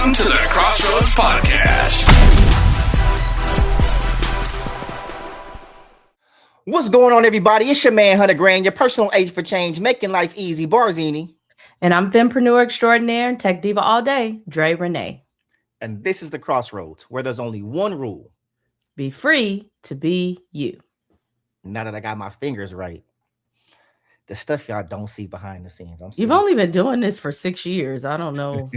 Welcome to the XrossroadZ Podcast. What's going on, everybody? It's your man, Hunter Graham, your personal agent for change, making life easy, Barzini. And I'm fempreneur extraordinaire and tech diva all day, Dre Renee. And this is the XrossroadZ, where there's only one rule. Be free to be you. Now that I got my fingers right, the stuff y'all don't see behind the scenes. You've only been doing this for 6 years. I don't know.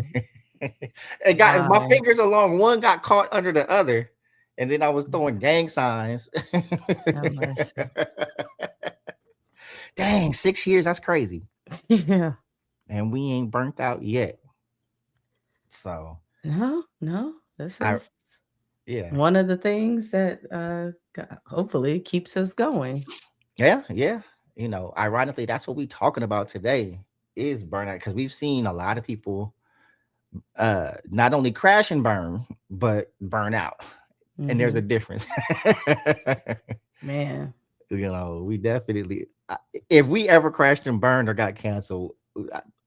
My fingers along. One got caught under the other, and then I was throwing gang signs. Dang, 6 years. That's crazy. Yeah. And we ain't burnt out yet. So no. This is one of the things that hopefully keeps us going. Yeah. You know, ironically, that's what we're talking about today is burnout, because we've seen a lot of people not only crash and burn, but burn out. Mm-hmm. And there's a difference. Man. You know, we definitely, if we ever crashed and burned or got canceled,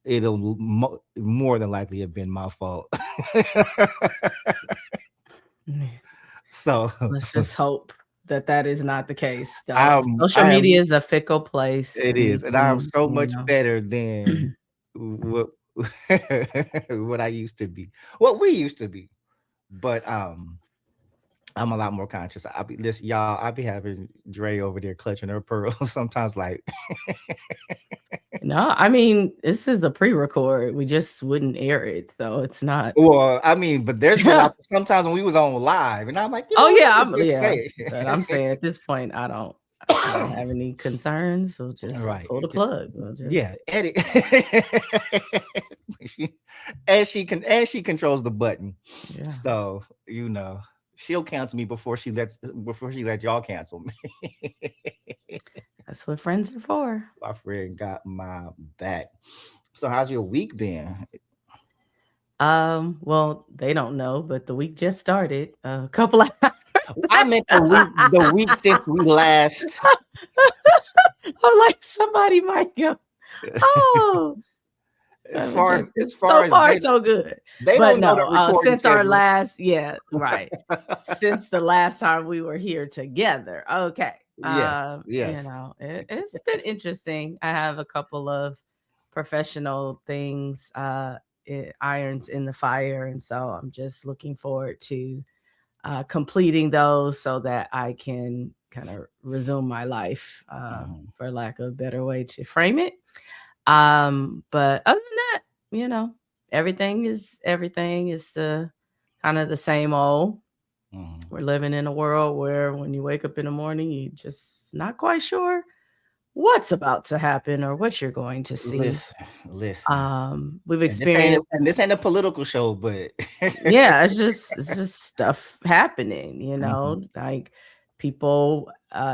it'll more than likely have been my fault. So let's just hope that is not the case. Social media is a fickle place. It is, and I'm so much better than what I used to be. What we used to be, but I'm a lot more conscious. I'll be having Dre over there clutching her pearls sometimes. Like, no, I mean, this is a pre-record. We just wouldn't air it, so it's not. Well, I mean, but there's been sometimes when we was on live, and I'm like, I'm saying at this point, I don't have any concerns. We'll just pull the plug. Edit. and she controls the button. Yeah. So you know. She'll cancel me before she let y'all cancel me. That's what friends are for. My friend got my back. So how's your week been? Well, they don't know, but the week just started a couple of hours. I meant the week since we last. I'm like, somebody might go, oh. As far as so good. They don't know since our last, since the last time we were here together. Okay. Yes. You know, it's been interesting. I have a couple of professional things, irons in the fire, and so I'm just looking forward to completing those so that I can kind of resume my life, for lack of a better way to frame it. But other than that, you know, everything is the kind of the same old. We're living in a world where when you wake up in the morning, you just not quite sure what's about to happen or what you're going to see. Listen. We've experienced, and this ain't a political show, but it's just stuff happening, you know, like people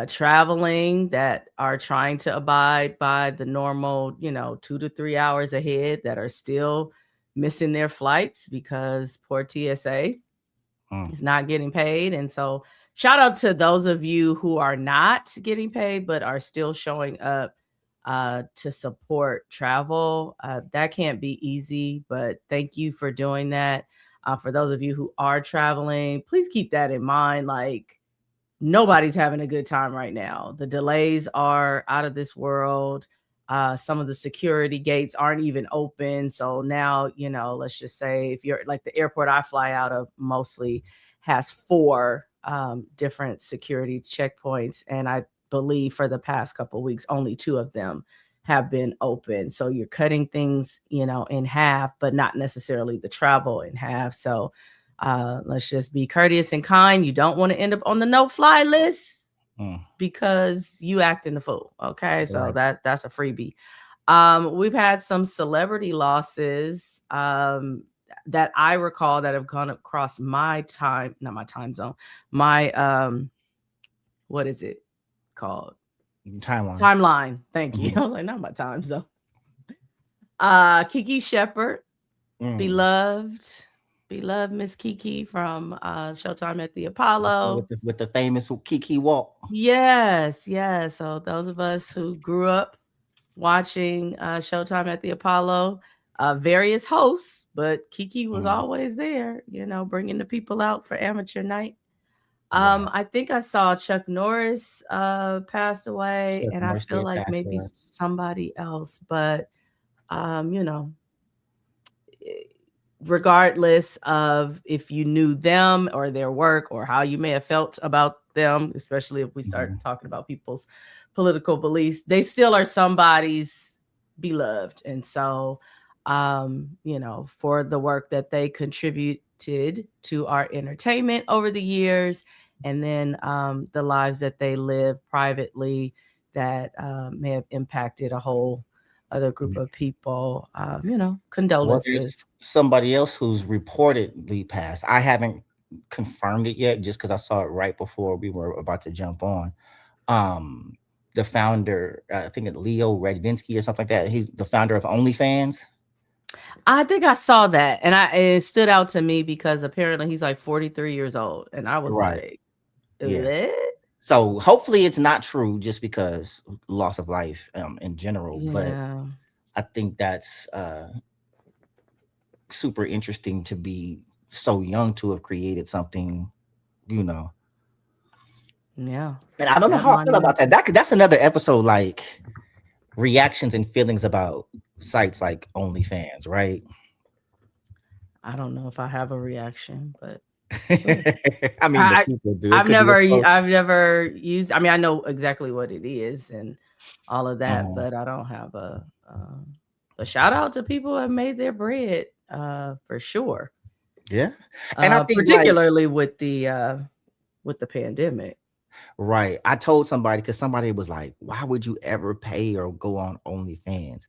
traveling that are trying to abide by the normal, 2 to 3 hours ahead that are still missing their flights because poor TSA is not getting paid. And so shout out to those of you who are not getting paid, but are still showing up to support travel. That can't be easy, but thank you for doing that. For those of you who are traveling, please keep that in mind. Like, nobody's having a good time right now. The delays are out of this world. Some of the security gates aren't even open. So now, let's just say if you're like the airport I fly out of mostly has 4 different security checkpoints. And I believe for the past couple of weeks, only 2 of them have been open. So you're cutting things, in half, but not necessarily the travel in half. So let's just be courteous and kind. You don't want to end up on the no-fly list because you acting the fool. Okay, so that's a freebie. We've had some celebrity losses that I recall that have gone across my zone. What is it called? Timeline. Thank you. I was like, not my time zone. Kiki Shepard, beloved Miss Kiki from Showtime at the Apollo. With the famous Kiki walk. Yes. So those of us who grew up watching Showtime at the Apollo, various hosts, but Kiki was Mm. always there, bringing the people out for amateur night. Wow. I think I saw Chuck Norris passed away, Chuck and I Norris feel did like pass maybe away. somebody else, but um, you know, regardless of if you knew them or their work or how you may have felt about them, especially if we start talking about people's political beliefs, they still are somebody's beloved. And so, for the work that they contributed to our entertainment over the years, and then the lives that they live privately that may have impacted a whole other group of people, Well, there's condolences. somebody else who's reportedly passed. I haven't confirmed it yet, just because I saw it right before we were about to jump on. Um, the founder, I think it's Leo Radvinsky or something like that. He's the founder of OnlyFans. I think I saw that, and it stood out to me because apparently he's like 43 years old, and I was Right. like, Yeah. "What?" So hopefully it's not true, just because loss of life in general. But Yeah, I think that's super interesting to be so young to have created something, you know. yeah, And I don't know that how I feel about that. monumental. That's another episode, like reactions and feelings about sites like OnlyFans, right? I don't know if I have a reaction, but sure. I mean, the I people do. It I've could be a never post. I've never used. I mean, I know exactly what it is and all of that, Mhm. but I don't have a shout out to people who have made their bread, for sure. Yeah, and I think like Particularly with the pandemic. right. I told somebody, because somebody was like, "Why would you ever pay or go on OnlyFans?"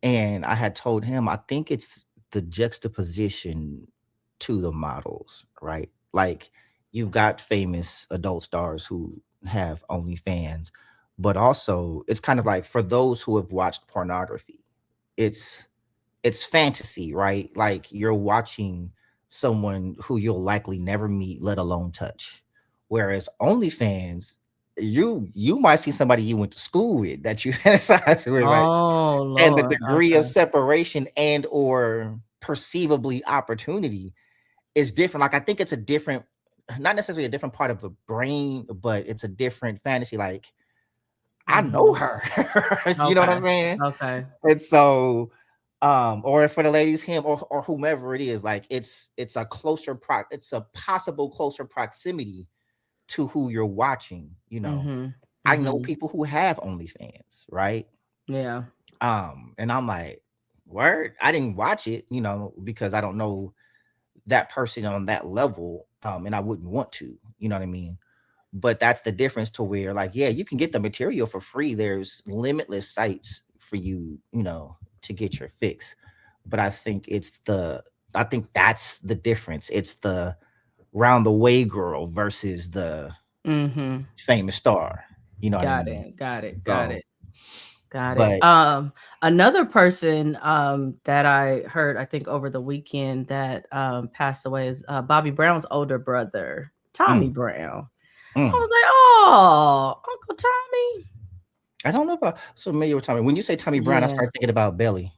And I had told him, I think it's the juxtaposition to the models, right? Like you've got famous adult stars who have OnlyFans, but also it's kind of like for those who have watched pornography, it's it's fantasy, right? Like you're watching someone who you'll likely never meet, let alone touch. Whereas OnlyFans, you might see somebody you went to school with that you fantasize with, right? Oh, And the Lord, degree of okay. separation and or perceivably opportunity is different. Like I think it's a different, not necessarily a different part of the brain, but it's a different fantasy. Like I know Mhm. her. You know what I'm Okay, saying? okay. And so or for the ladies, him or whomever it is, like it's a it's a possible closer proximity to who you're watching, you know. Mhm, I know mhm. people who have OnlyFans, right? Yeah. And I'm like, word, I didn't watch it, because I don't know that person on that level. And I wouldn't want to, you know what I mean? But that's the difference to where, like, yeah, you can get the material for free. There's limitless sites for you, to get your fix. But I think that's the difference. It's the round the way girl versus the Mhm. famous star. You know what I Got mean? it, got it, got So, it. Got it. but Another person that I heard, I think over the weekend that passed away is Bobby Brown's older brother, Tommy mm, Brown. I mm. was like, oh, Uncle Tommy. I don't know if I'm so familiar with Tommy. When you say Tommy Brown, I Yeah. start thinking about Belly.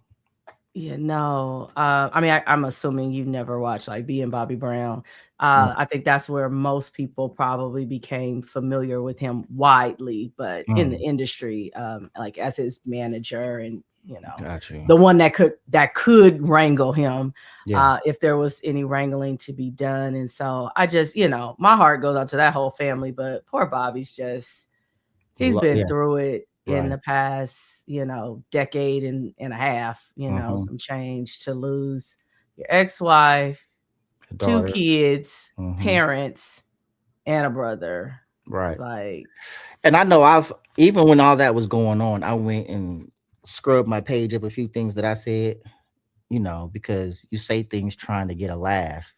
Yeah, no. I mean, I'm assuming you never watched like Being Bobby Brown. No. I think that's where most people probably became familiar with him widely, but in the Mm, industry, like as his manager and got you. the one that could wrangle him Yeah. if there was any wrangling to be done. And so I just, my heart goes out to that whole family, but poor Bobby's just he's been Yeah. through it in Right. the past, decade and a half, Mm-hmm. some change to lose your ex-wife, two Daughter. kids, Mm-hmm. parents, and a brother. Right. Like, And I know I've even when all that was going on, I went and scrubbed my page of a few things that I said, because you say things trying to get a laugh.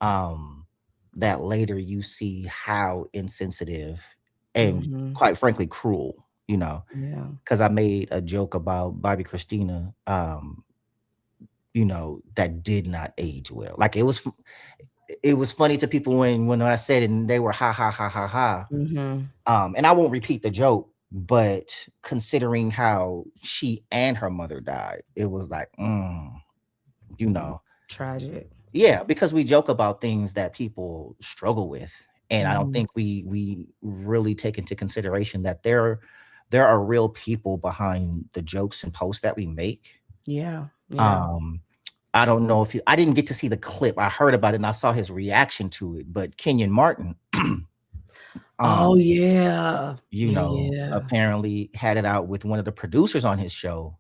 Um, that later you see how insensitive and mhm, quite frankly cruel, yeah. because I made a joke about Bobby Christina, that did not age well. Like it was funny to people when I said it and they were ha ha ha ha ha. Mhm. And I won't repeat the joke, But considering how she and her mother died, it was like, you know, Tragic. yeah, because we joke about things that people struggle with, and I don't Mhm. think we really take into consideration that there are real people behind the jokes and posts that we make. Yeah. Yeah. Um, I don't know if I didn't get to see the clip. I heard about it and I saw his reaction to it, but Kenyon Martin, Oh um, yeah. Yeah. Yeah. apparently had it out with one of the producers on his show,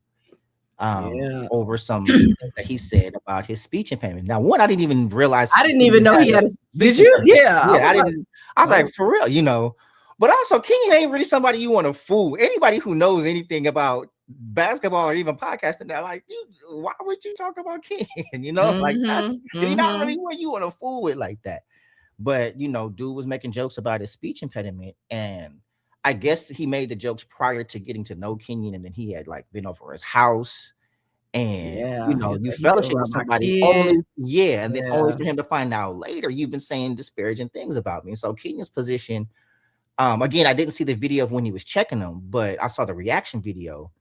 Yeah. over some things that he said about his speech impairment. Now, one, I didn't even realize I didn't even Kenyon know had he a had a. Did speech you? impairment. Yeah. I Yeah, was I like, didn't. I was like, oh. for real, But also, Kenyon ain't really somebody you want to fool. Anybody who knows anything about basketball or even podcasting, that like, why would you talk about Kenyon? Like that's Mhm. he's not really Mhm. what you want to fool with like that. But dude was making jokes about his speech impediment, and I guess he made the jokes prior to getting to know Kenyon, and then he had like been over his house, and Yeah. He was you like, he been fellowship with around my somebody kid. only, yeah, and then only Yeah. for him to find out later you've been saying disparaging things about me. So Kenyon's position, again, I didn't see the video of when he was checking them, but I saw the reaction video.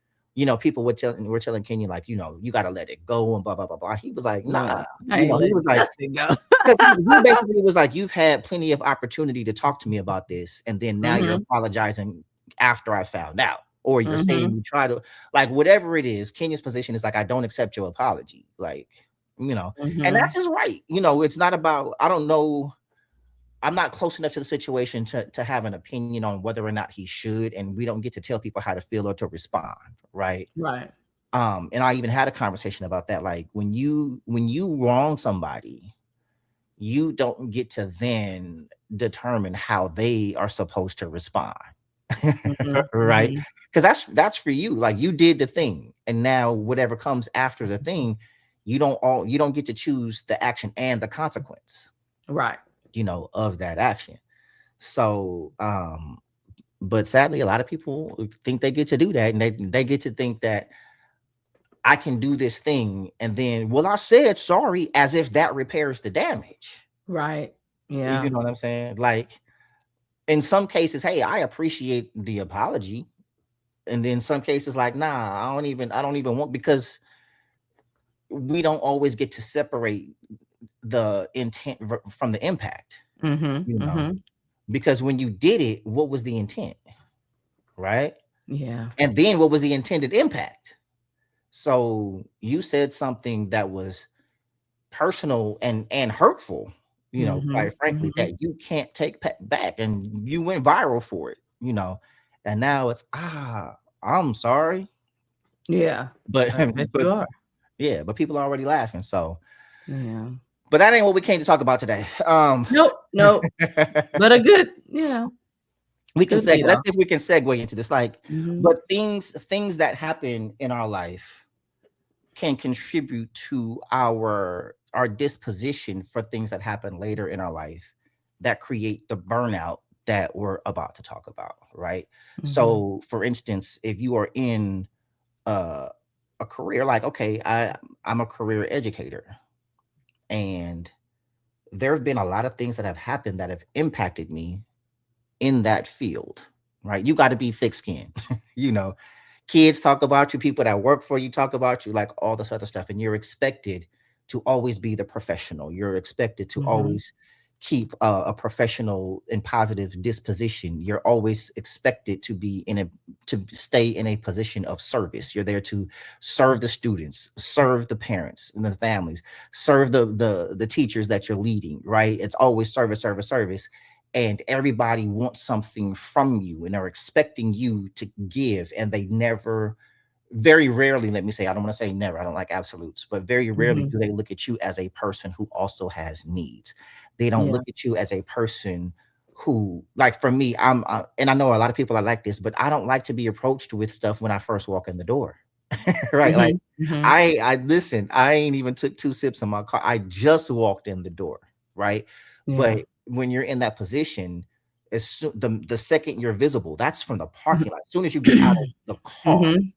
People were telling Kenyon like, you got to let it go and blah blah blah blah. He was like, nah, I ain't he letting was like, nothing go. because he basically was like, you've had plenty of opportunity to talk to me about this, and then now you're Mhm. apologizing after I found out, or you're saying Mhm. you try to, like, whatever it is. Kenya's position is like, I don't accept your apology, like, and Mhm. that's his right. It's not about, I don't know. I'm not close enough to the situation to have an opinion on whether or not he should, and we don't get to tell people how to feel or to respond, right? Right. And I even had a conversation about that. Like when you wrong somebody, you don't get to then determine how they are supposed to respond. Mhm. Right? Mhm. Because that's for you. Like, you did the thing, and now whatever comes after the thing, you don't get to choose the action and the consequence, Right. of that action. So but sadly, a lot of people think they get to do that, and they get to think that I can do this thing, and then, well, I said sorry, as if that repairs the damage. Right. You Yeah. know what I'm saying? Like, in some cases, hey, I appreciate the apology. And then some cases, like, nah, I don't even want, because we don't always get to separate the intent from the impact, Mhm. you know, Mhm. because when you did it, what was the intent? Right. Yeah. And then what was the intended impact? So you said something that was personal and hurtful, Mhm. quite frankly, Mhm. that you can't take back, and you went viral for it, and now it's, I'm sorry, Yeah. but I bet but you are. yeah, but people are already laughing. So, Yeah. but that ain't what we came to talk about today. Nope. Nope. But a good, We can could segue. be Let's though. see if we can segue into this. Like, Mhm. but things that happen in our life can contribute to our disposition for things that happen later in our life that create the burnout that we're about to talk about, right? Mhm. So, for instance, if you are in a, a career, like, okay, I'm a career educator, and there have been a lot of things that have happened that have impacted me in that field, right? You got to be thick skinned. you know Kids talk about you, people that work for you talk about you, like all this other stuff, and you're expected to always be the professional. You're expected to Mhm. always keep a professional and positive disposition. You're always expected to stay in a position of service. You're there to serve the students, serve the parents and the families, serve the teachers that you're leading, right? It's always service, service, service, and everybody wants something from you and are expecting you to give, and they never, very rarely, let me say, I don't want to say never, I don't like absolutes, but very rarely Mhm. do they look at you as a person who also has needs. They don't Yeah. look at you as a person who, like, for me, and I know a lot of people are like this, but I don't like to be approached with stuff when I first walk in the door. Right? Like, Mhm. Mhm. I listen, I ain't even took two sips in my car. I just walked in the door, right? Yeah. But when you're in that position, the second you're visible, that's from the parking lot. As soon as you get out of the car, Mhm.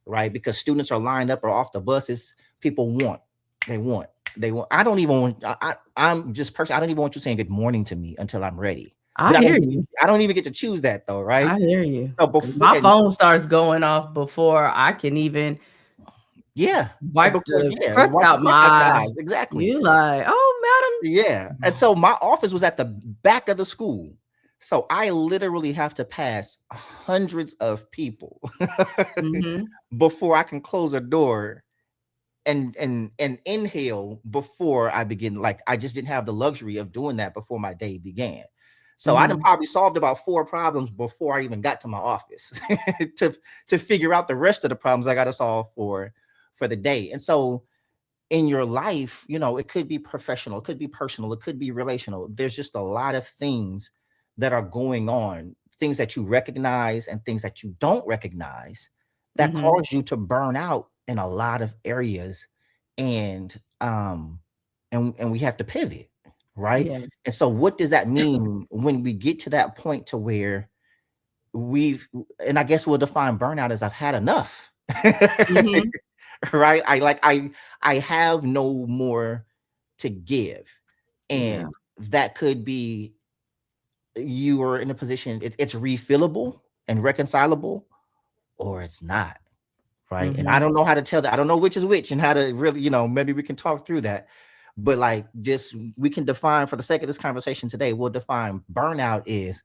right? Because students are lined up or off the buses, people they want, I don't even want, I'm just personally, I don't even want you saying good morning to me until I'm ready. I hear you. I don't even get to choose that though, right? I hear you. So 'Cause before, my phone starts going off before I can even and wipe before, the crust wipe the out my crust out your eye. eyes, exactly. You like, oh, Yeah. And so my office was at the back of the school. So I literally have to pass hundreds of people madam. before I can close a door and inhale before I begin. Like I just didn't have the luxury of doing that before my day began. So I done probably solved about 4 problems before I even got to my office to figure out the rest of the problems I got to solve for the day. And so in your life, it could be professional, it could be personal, it could be relational. There's just a lot of things that are going on, things that you recognize and things that you don't recognize that cause you to burn out in a lot of areas. And we have to pivot, right? Yeah. And so what does that mean when we get to that point to where and I guess we'll define burnout as I've had enough. Right? I have no more to give. And that could be you are in a position, it's refillable and reconcilable, or it's not. Right. And I don't know how to tell that. I don't know which is which and how to really, maybe we can talk through that. But like just we can define, for the sake of this conversation today, we'll define burnout is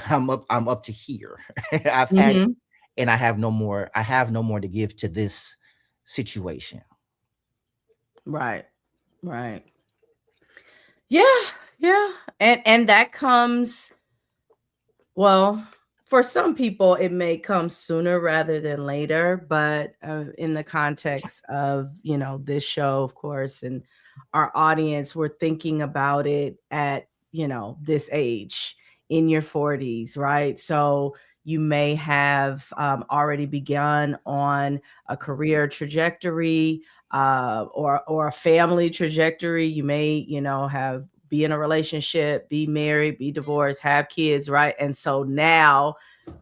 I'm up to here. I've had it, and I have no more to give to this situation. Right. Yeah. And that comes, well, for some people it may come sooner rather than later, but in the context of, this show, of course, and our audience, we're thinking about it at, this age in your 40s, right? So you may have already begun on a career trajectory or a family trajectory. You may, have be in a relationship, be married, be divorced, have kids, right? And so now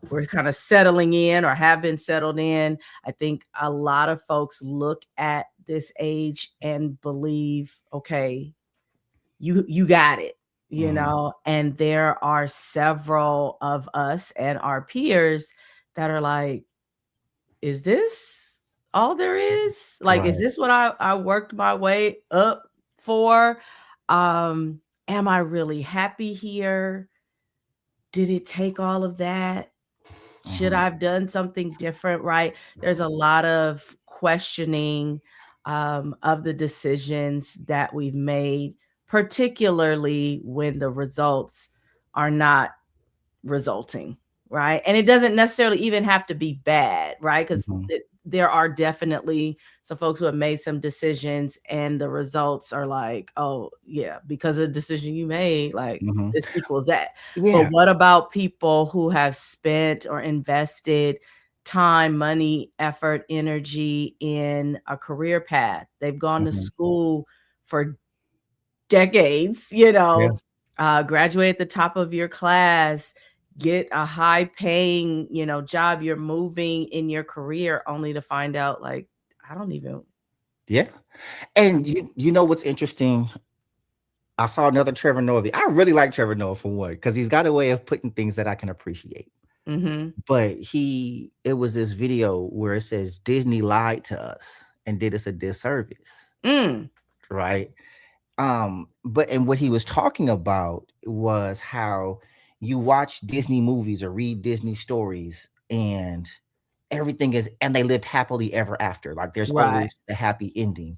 we're kind of settling in or have been settled in. I think a lot of folks look at this age and believe, okay, you got it, and there are several of us and our peers that are like, is this all there is? Like, is this what I worked my way up for? Am I really happy here? Did it take all of that? Should I have done something different? Right? There's a lot of questioning of the decisions that we've made, particularly when the results are not resulting, right? And it doesn't necessarily even have to be bad, right? Because there are definitely some folks who have made some decisions and the results are like, oh yeah, because of the decision you made, like this equals that. But what about people who have spent or invested time, money, effort, energy in a career path? They've gone to school for decades, graduate at the top of your class, get a high paying, job, you're moving in your career only to find out like, I don't even. Yeah. And you know what's interesting? I saw another Trevor Noah. I really like Trevor Noah for one, because he's got a way of putting things that I can appreciate. But it was this video where it says Disney lied to us and did us a disservice. Right. But what he was talking about was how you watch Disney movies or read Disney stories and everything and they lived happily ever after. Like there's always a happy ending.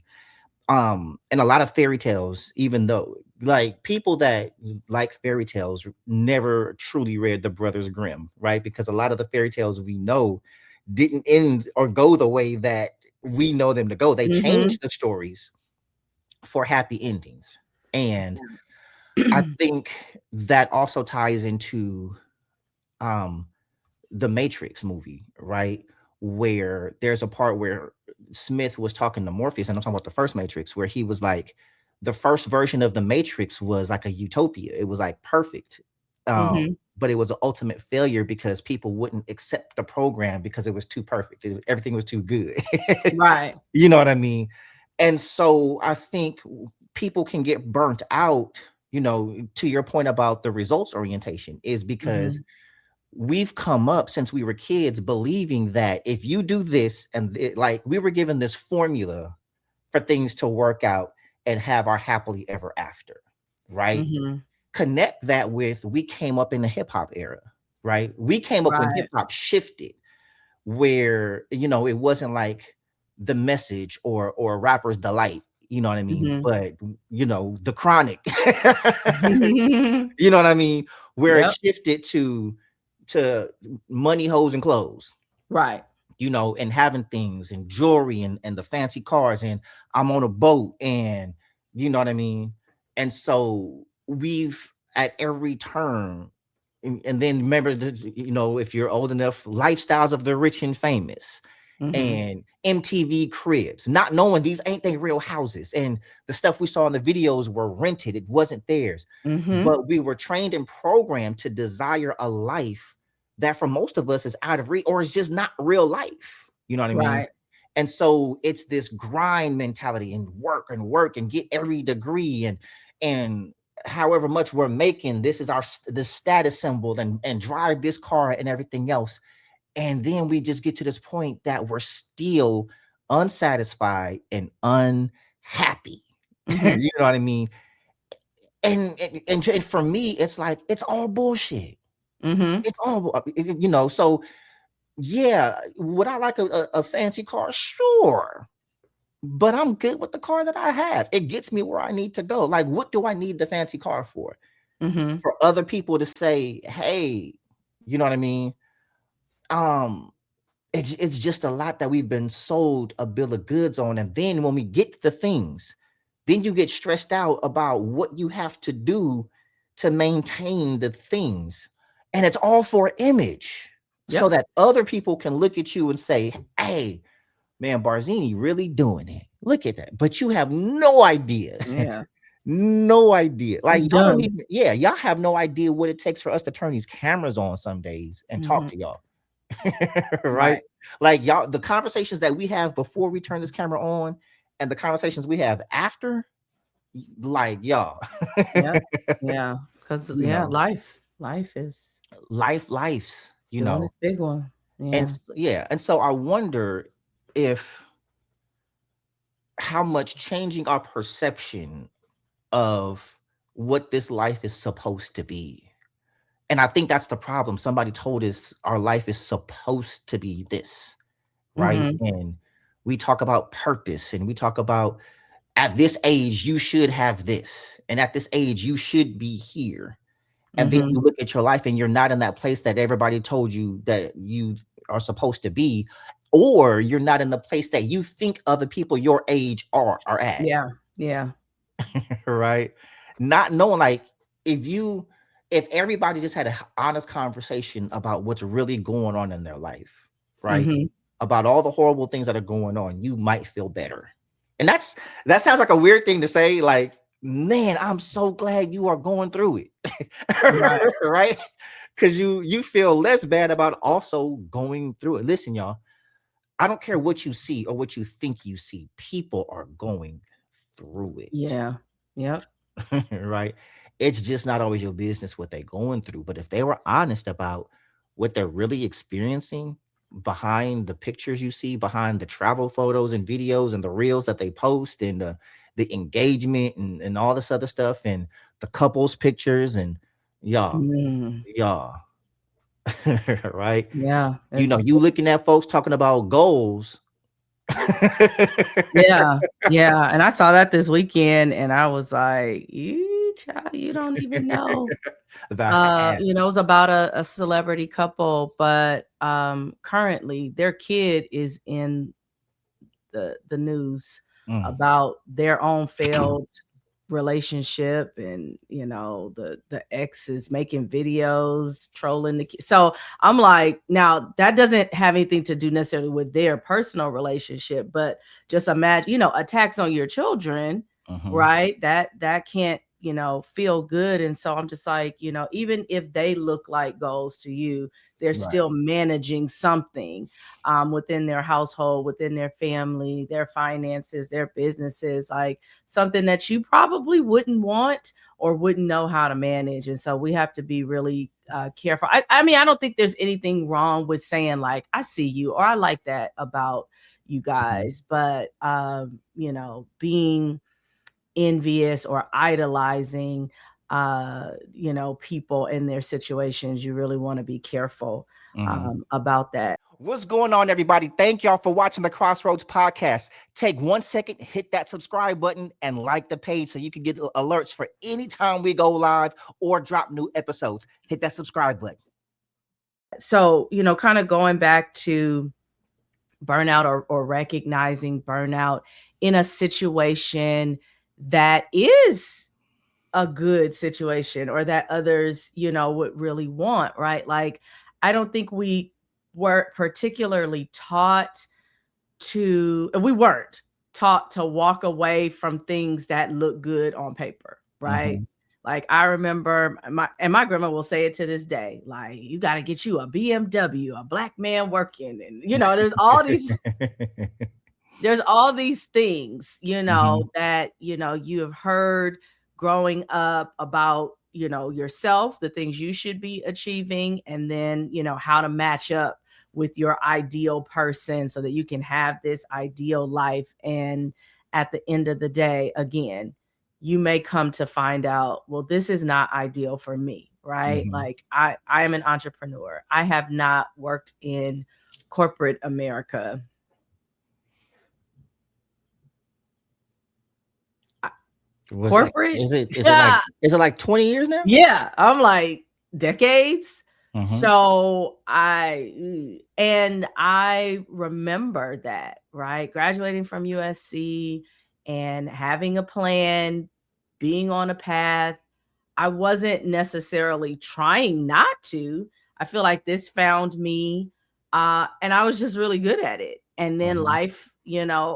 And a lot of fairy tales, even though like people that like fairy tales never truly read the Brothers Grimm, right? Because a lot of the fairy tales we know didn't end or go the way that we know them to go. They changed the stories for happy endings. And I think that also ties into the Matrix movie, right? Where there's a part where Smith was talking to Morpheus, and I'm talking about the first Matrix, where he was like, the first version of the Matrix was like a utopia. It was like perfect. But it was an ultimate failure because people wouldn't accept the program because it was too perfect. Everything was too good. Right. You know what I mean? And so I think people can get burnt out, to your point about the results orientation, is because we've come up since we were kids believing that if you do this, and like we were given this formula for things to work out and have our happily ever after, right? Connect that with, we came up in the hip hop era, right? We came up when hip hop shifted, where it wasn't like the Message or Rapper's Delight, you know what I mean? But the Chronic, you know what I mean? Where it shifted to money, hoes, and clothes, right? And having things and jewelry and the fancy cars, and I'm on a boat, and you know what I mean? And so we've, at every turn, and then remember, if you're old enough, Lifestyles of the Rich and Famous, and MTV Cribs, not knowing these ain't they real houses, and the stuff we saw in the videos were rented, it wasn't theirs. But we were trained and programmed to desire a life that for most of us is out of reach, or is just not real life, you know what I mean? And so it's this grind mentality, and work and get every degree, and however much we're making, this is the status symbol, and drive this car and everything else. And then we just get to this point that we're still unsatisfied and unhappy. You know what I mean? And for me, it's like, it's all bullshit. It's all, so yeah, would I like a fancy car? Sure. But I'm good with the car that I have. It gets me where I need to go. Like, what do I need the fancy car for? For other people to say, hey, you know what I mean? It's just a lot that we've been sold a bill of goods on. And then when we get to the things, then you get stressed out about what you have to do to maintain the things. And it's all for image. So that other people can look at you and say, hey, man, Barzini really doing it. Look at that. But you have no idea. No idea. Like, y'all don't even, y'all have no idea what it takes for us to turn these cameras on some days and talk to y'all. Right? Like, y'all, the conversations that we have before we turn this camera on and the conversations we have after, like, y'all. Because life is life's, this big one. And so I wonder how much changing our perception of what this life is supposed to be. And I think that's the problem. Somebody told us our life is supposed to be this, right? And we talk about purpose, and we talk about, at this age, you should have this. And at this age, you should be here. And then you look at your life and you're not in that place that everybody told you that you are supposed to be, or you're not in the place that you think other people your age are at. Right? Not knowing, like, if everybody just had an honest conversation about what's really going on in their life, right? About all the horrible things that are going on, you might feel better. And that sounds like a weird thing to say, like, man, I'm so glad you are going through it. Right? Because you feel less bad about also going through it. Listen, y'all, I don't care what you see or what you think you see. People are going through it. Right? It's just not always your business what they're going through. But if they were honest about what they're really experiencing behind the pictures you see, behind the travel photos and videos and the reels that they post, and the engagement and all this other stuff, and the couples pictures, and y'all, right? You looking at folks talking about goals. And I saw that this weekend, and I was like, child, you don't even know. It was about a celebrity couple, but currently their kid is in the news about their own failed relationship, and the ex is making videos trolling the kid. So I'm like, now that doesn't have anything to do necessarily with their personal relationship, but just imagine, attacks on your children, right? That can't feel good. And so I'm just like, even if they look like goals to you, they're still managing something within their household, within their family, their finances, their businesses, like something that you probably wouldn't want or wouldn't know how to manage. And so we have to be really careful. I mean, I don't think there's anything wrong with saying like, I see you, or I like that about you guys, but being envious or idolizing people in their situations, you really want to be careful about that. What's going on, everybody? Thank y'all for watching the XrossroadZ Podcast. Take 1 second, hit that subscribe button, and like the page so you can get alerts for any time we go live or drop new episodes. Hit that subscribe button. So, kind of going back to burnout or recognizing burnout in a situation that is a good situation or that others, would really want, right? Like, I don't think we were particularly taught we weren't taught to walk away from things that look good on paper, right? Like, I remember my grandma will say it to this day, like, you got to get you a BMW, a black man working. And, there's all these, there's all these things, that, you have heard growing up about, yourself, the things you should be achieving, and then, how to match up with your ideal person so that you can have this ideal life. And at the end of the day, again, you may come to find out, well, this is not ideal for me, right? Like, I am an entrepreneur. I have not worked in corporate America. Corporate? Is it like 20 years now? Yeah, I'm like decades. So I remember that, right? Graduating from USC and having a plan, being on a path. I wasn't necessarily trying not to. I feel like this found me, and I was just really good at it. And then life,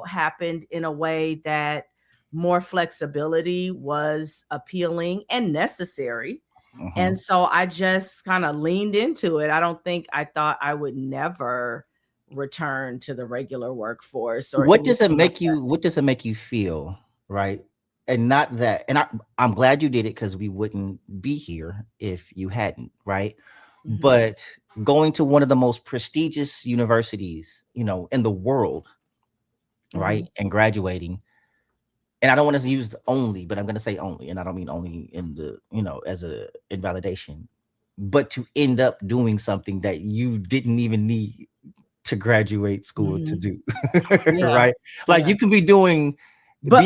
happened in a way that more flexibility was appealing and necessary. And so I just kind of leaned into it. I thought I would never return to the regular workforce. Or what does it make you feel, right? And not that, and I'm glad you did it, because we wouldn't be here if you hadn't, right? But going to one of the most prestigious universities, in the world, right? And graduating. And I don't want to use the only, but I'm going to say only. And I don't mean only in the, as a invalidation, but to end up doing something that you didn't even need to graduate school to do. Right? Like, you can be doing, but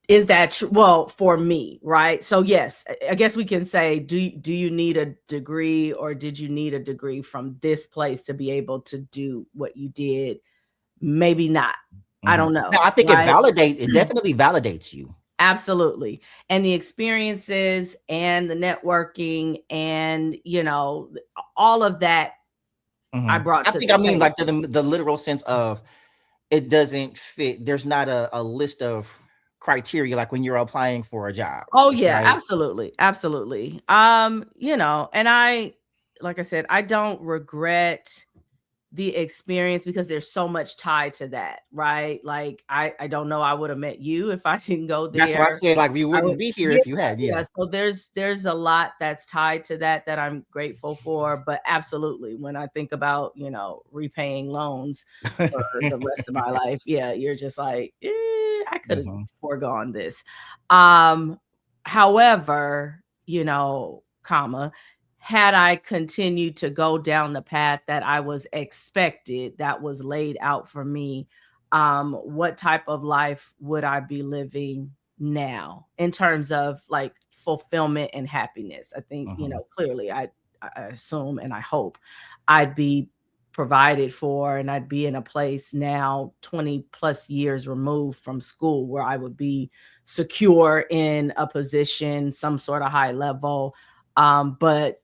is that true? Well, for me, right? So yes, I guess we can say, do you need a degree, or did you need a degree from this place to be able to do what you did? Maybe not. I don't know. No, I think it definitely validates you. Absolutely. And the experiences and the networking and, all of that I brought to the table. Like the literal sense of it doesn't fit. There's not a list of criteria like when you're applying for a job. Oh yeah, right? Absolutely. Absolutely. And like I said, I don't regret the experience because there's so much tied to that, right? Like, I don't know, I would have met you if I didn't go there. That's why I said, like, we wouldn't be here if you had. So there's a lot that's tied to that I'm grateful for. But absolutely, when I think about, repaying loans for the rest of my life, you're just like, I could have foregone this. However, had I continued to go down the path that I was expected, that was laid out for me, what type of life would I be living now in terms of like fulfillment and happiness? I think, clearly I assume and I hope I'd be provided for, and I'd be in a place now 20 plus years removed from school where I would be secure in a position, some sort of high level. But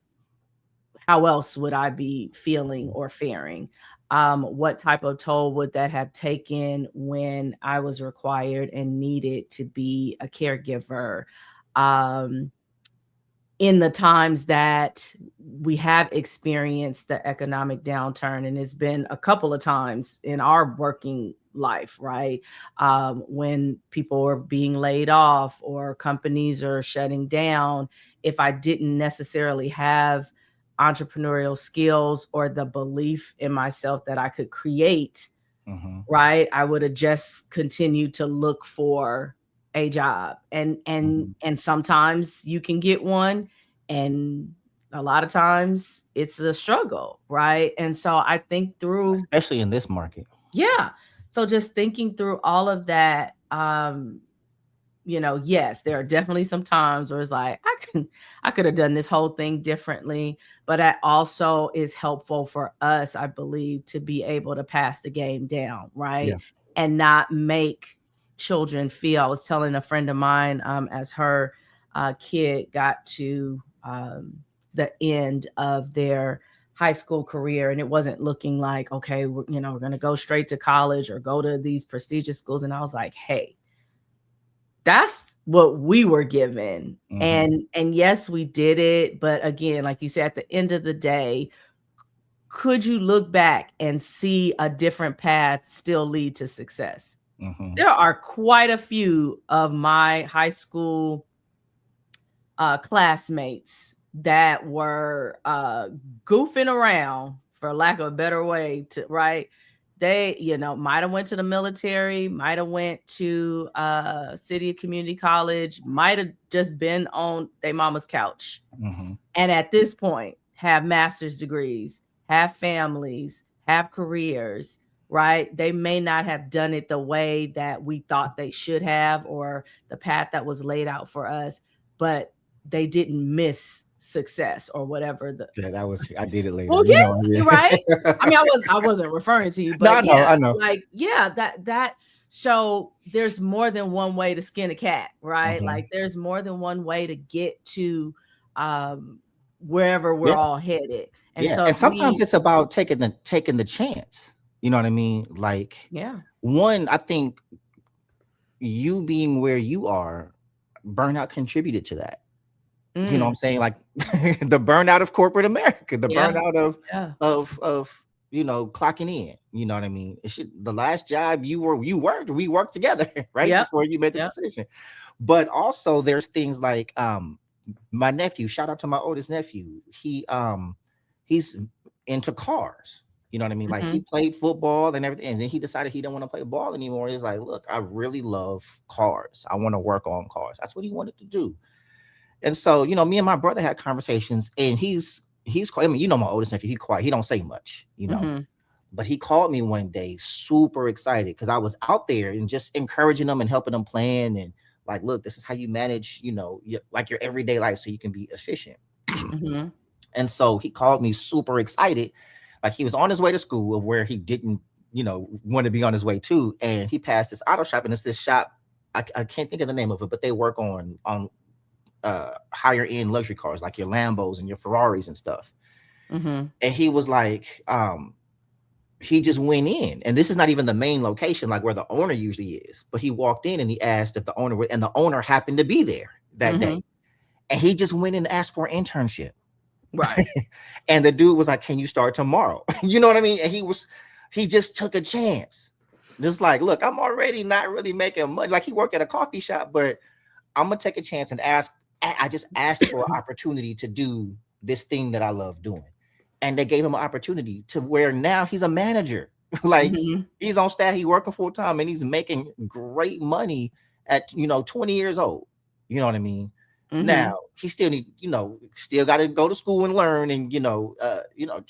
how else would I be feeling or faring? what type of toll would that have taken when I was required and needed to be a caregiver? Um, in the times that we have experienced the economic downturn, and it's been a couple of times in our working life, right? When people are being laid off or companies are shutting down, if I didn't necessarily have entrepreneurial skills or the belief in myself that I could create, right, I would have just continued to look for a job. And sometimes you can get one, and a lot of times it's a struggle, right? And so I think through, especially in this market. Yeah. So just thinking through all of that, yes, there are definitely some times where it's like, I could have done this whole thing differently, but that also is helpful for us, I believe, to be able to pass the game down, right? Yeah. And not make children feel. I was telling a friend of mine, as her kid got to the end of their high school career, and it wasn't looking like, okay, we're going to go straight to college or go to these prestigious schools. And I was like, hey, that's what we were given. And yes, we did it. But again, like you said, at the end of the day, could you look back and see a different path still lead to success? There are quite a few of my high school classmates that were goofing around, for lack of a better way to, right? They, might have went to the military, might have went to City Community College, might have just been on their mama's couch. And at this point, have master's degrees, have families, have careers, right? They may not have done it the way that we thought they should have, or the path that was laid out for us, but they didn't miss success or whatever. I did it later. Well, yeah, right. I mean, I wasn't referring to you, but no, I know. Like, yeah, that. So there's more than one way to skin a cat, right? Like, there's more than one way to get to wherever we're all headed. And so, and sometimes it's about taking the chance. You know what I mean? Like, one, I think you being where you are, burnout contributed to that. You know what I'm saying? Like the burnout of corporate America, the burnout of clocking in. You know what I mean? The last job we worked together, right? Before you made the decision. But also there's things like my nephew, shout out to my oldest nephew. He's into cars. You know what I mean? Like he played football and everything, and then he decided he didn't want to play ball anymore. He's like, look, I really love cars. I want to work on cars. That's what he wanted to do. And so, me and my brother had conversations, and he's I mean, my oldest nephew, he's quiet. He don't say much, but he called me one day super excited because I was out there and just encouraging him and helping him plan and like, look, this is how you manage, your everyday life so you can be efficient. And so he called me super excited. Like he was on his way to school of where he didn't, want to be on his way to. And he passed this auto shop, and it's this shop. I can't think of the name of it, but they work on higher end luxury cars like your Lambos and your Ferraris and stuff. And he was like, he just went in, and this is not even the main location, like where the owner usually is, but he walked in and he asked if the owner would, and the owner happened to be there that day, and he just went in and asked for an internship. Right. And the dude was like, can you start tomorrow? You know what I mean? And he just took a chance. Just like, look, I'm already not really making money. Like he worked at a coffee shop, but I'm going to take a chance and I just asked for an opportunity to do this thing that I love doing. And they gave him an opportunity to where now he's a manager. Like he's on staff, he's working full time, and he's making great money at, 20 years old. You know what I mean? Now he still still got to go to school and learn and,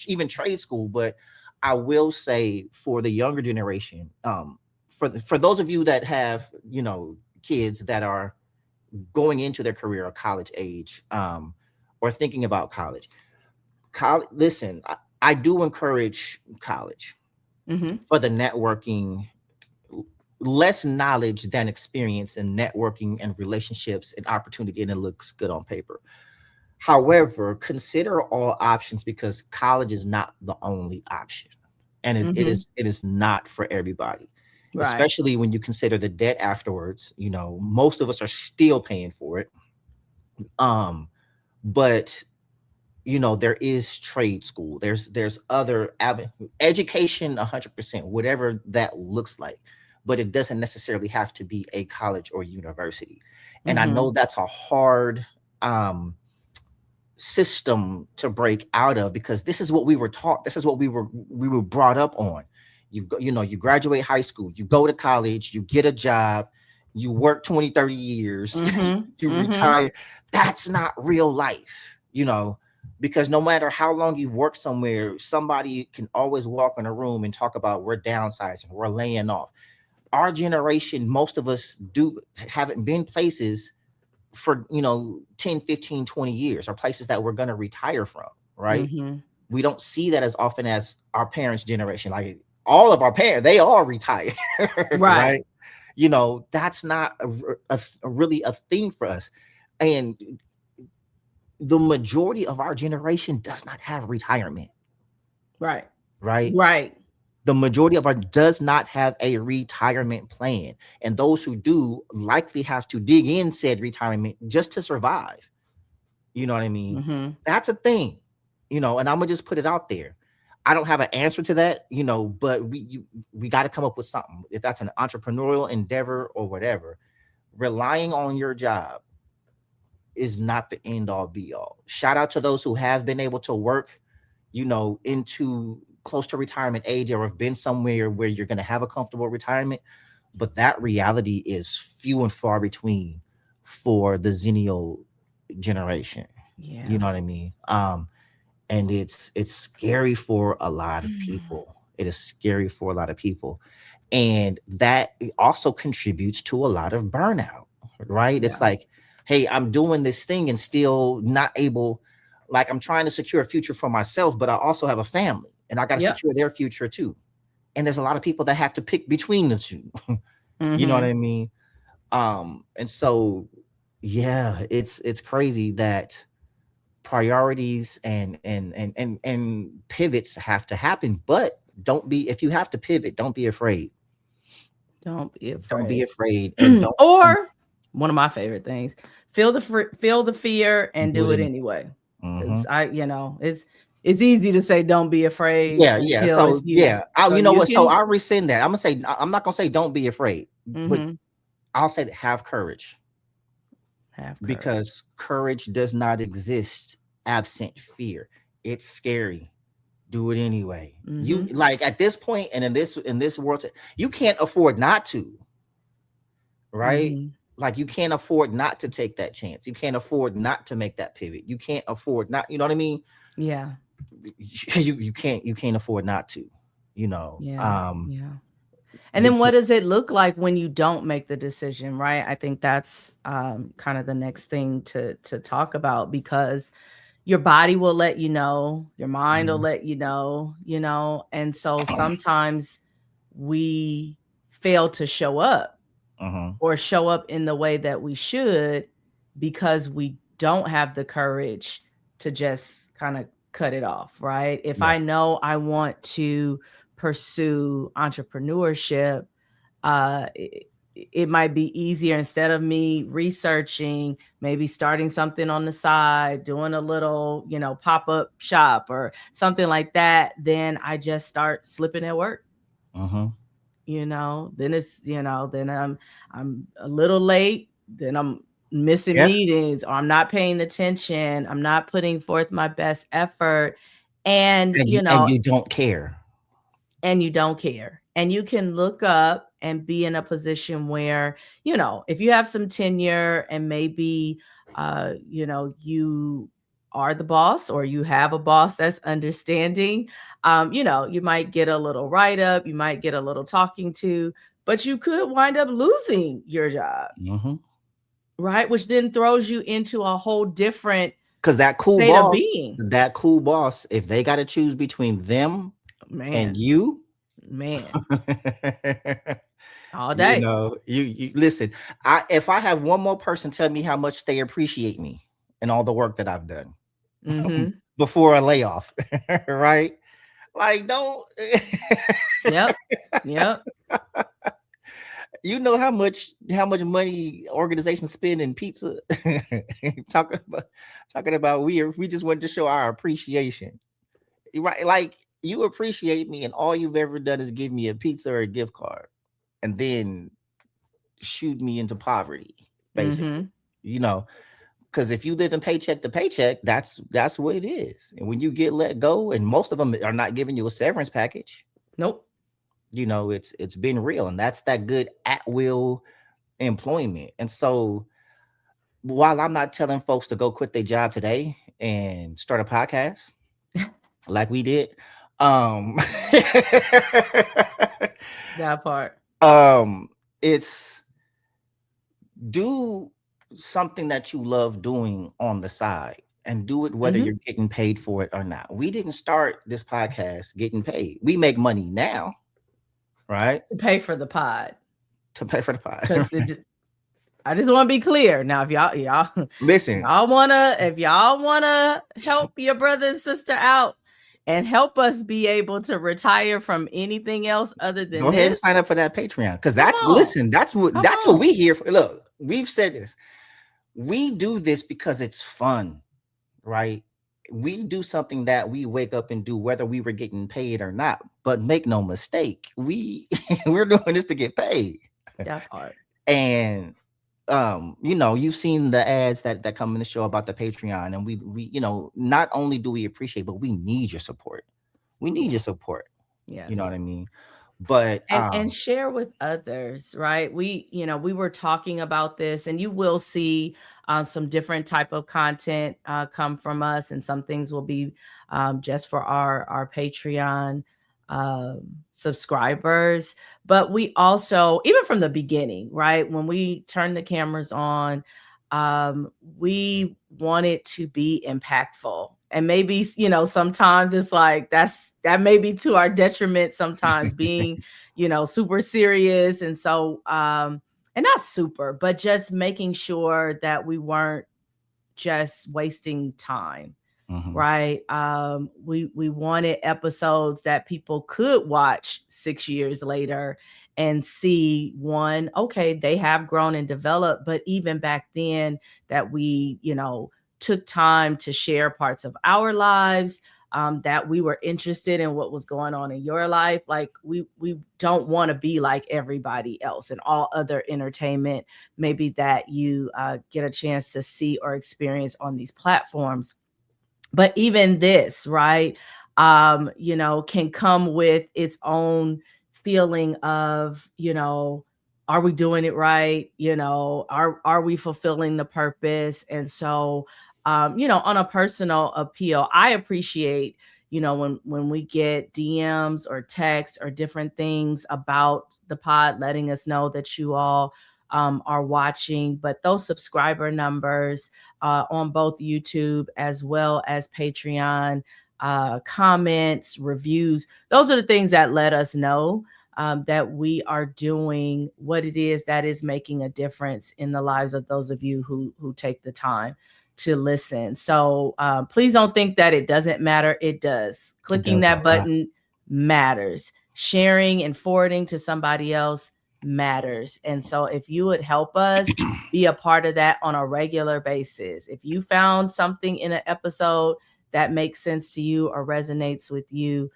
even trade school. But I will say for the younger generation, for those of you that have, kids that are going into their career or college age, or thinking about college, listen, I do encourage college for the networking, less knowledge than experience in networking and relationships and opportunity, and it looks good on paper. However, consider all options because college is not the only option. and Mhm. it is not for everybody, Right. especially when you consider the debt afterwards. You know, most of us are still paying for it. Um, but you know, there is trade school. There's other education, 100%, whatever that looks like, but it doesn't necessarily have to be a college or university. And I know Mhm. that's a hard um system to break out of, because this is what we were taught. This is what we were brought up on. You know, you graduate high school, you go to college, you get a job, you work 20, 30 years, Mhm. you Mhm. retire. That's not real life, you know, because no matter how long you've worked somewhere, somebody can always walk in a room and talk about we're downsizing, we're laying off. Our generation, most of us do haven't been places for, you know, 10, 15, 20 years, or places that we're going to retire from, right? Mhm. We don't see that as often as our parents' generation. Like all of our parents, they all retire, Right. right? You know, that's not really a thing for us. And the majority of our generation does not have retirement, Right. right? Right. The majority of our does not have a retirement plan. And those who do likely have to dig in said retirement just to survive. You know what I mean? Mhm. That's a thing, you know, and I'm gonna just put it out there. I don't have an answer to that, you know, but we got to come up with something. If that's an entrepreneurial endeavor or whatever, relying on your job is not the end all be all. Shout out to those who have been able to work, you know, into close to retirement age, or have been somewhere where you're going to have a comfortable retirement. But that reality is few and far between for the Xennial generation. You Yeah. know what I mean? And it's scary for a lot of people. It is scary for a lot of people. And that also contributes to a lot of burnout, right? It's Yeah. like, hey, I'm doing this thing and still not able, like I'm trying to secure a future for myself, but I also have a family and I got to Yep. secure their future too. And there's a lot of people that have to pick between the two. You know what Mhm. I mean? And so yeah, it's crazy that priorities and pivots have to happen, but don't be, if you have to pivot, don't be afraid. Don't be Don't be afraid. afraid, and don't Or one of my favorite things, feel the fear and do do it it in. anyway. Mhm. Because it's easy to say don't be afraid Yeah, yeah. until So it's you. yeah, So you know you what? So can. I'll rescind that. I'm gonna say I'm not gonna say don't be afraid, but Mhm. I'll say that have courage, Have courage. because courage does not exist absent fear. It's scary. Do it anyway. You Mhm. like at this point and in this world, you can't afford not to, right? Mhm. Like you can't afford not to take that chance. You can't afford not to make that pivot. You can't afford not, you know what I mean? Yeah. You can't afford not to, you know. Yeah. Yeah. And then what Because does it look like when you don't make the decision, right? I think that's kind of the next thing to talk about, because your body will let you know, your mind will Mhm, let you know, and so sometimes we fail to show up, mhm, or show up in the way that we should, because we don't have the courage to just kind of cut it off, right? If yeah, I know I want to pursue entrepreneurship, it might be easier, instead of me researching, maybe starting something on the side, doing a little, pop-up shop or something like that, then I just start slipping at work. mhm, Then then I'm a little late, then I'm missing yeah, meetings, or I'm not paying attention, I'm not putting forth my best effort, and and you don't care. and you don't care. And you can look up and be in a position where, if you have some tenure and maybe, you are the boss, or you have a boss that's understanding, you might get a little write up, you might get a little talking to, but you could wind up losing your job, Mhm. right? Which then throws you into a whole different Cuz state of being. that cool boss, if they got to choose between them and Man, you, man, all you day. know, you listen. I If I have one more person tell me how much they appreciate me and all the work that I've done Mm-hmm. before a layoff, right? Like, don't. Yep. Yep. You know how much money organizations spend in pizza. talking about we just wanted to show our appreciation, right? Like, you appreciate me, and all you've ever done is give me a pizza or a gift card, and then shoot me into poverty, basically. Mm-hmm. You know, because if you live in paycheck to paycheck, that's what it is. And when you get let go, and most of them are not giving you a severance package, Nope. it's been real, and that's that good at will employment. And so, while I'm not telling folks to go quit their job today and start a podcast like we did, um That part. it's do something that you love doing on the side, and do it whether Mm-hmm. you're getting paid for it or not. We didn't start this podcast getting paid. We make money now, right? To pay for the pod. To pay for the pod. Because I just want to be clear. Now, if y'all Listen, if y'all wanna help your brother and sister out and help us be able to retire from anything else other than go ahead and this, sign up for that Patreon, because Come that's on. listen, that's Come what we on. here for. Look, we've said this. We do this because it's fun, right? We do something that we wake up and do whether we were getting paid or not. But make no mistake, we're doing this to get paid. That part. And you've seen the ads that come in the show about the Patreon, and we not only do we appreciate, but we need your support. We need your support. Yes. You know what I mean? But and share with others, right? We were talking about this, and you will see some different type of content come from us, and some things will be just for our Patreon subscribers. But we also, even from the beginning, right, when we turned the cameras on, we wanted to be impactful. And maybe, sometimes it's like that may be to our detriment sometimes, being, super serious. And so, and not super, but just making sure that we weren't just wasting time. Right. We wanted episodes that people could watch 6 years later and see, one, okay, they have grown and developed, but even back then that we, took time to share parts of our lives, that we were interested in what was going on in your life. Like, we don't want to be like everybody else and all other entertainment maybe that you get a chance to see or experience on these platforms. But even this, right, can come with its own feeling of, are we doing it right? Are we fulfilling the purpose? And so, on a personal appeal, I appreciate, when we get DMs or texts or different things about the pod, letting us know that you all are watching. But those subscriber numbers on both YouTube as well as Patreon, comments, reviews, those are the things that let us know that we are doing what it is that is making a difference in the lives of those of you who take the time to listen. So please don't think that it doesn't matter. It does. Clicking that button matters. Sharing and forwarding to somebody else matters. And so if you would help us be a part of that on a regular basis, if you found something in an episode that makes sense to you or resonates with you,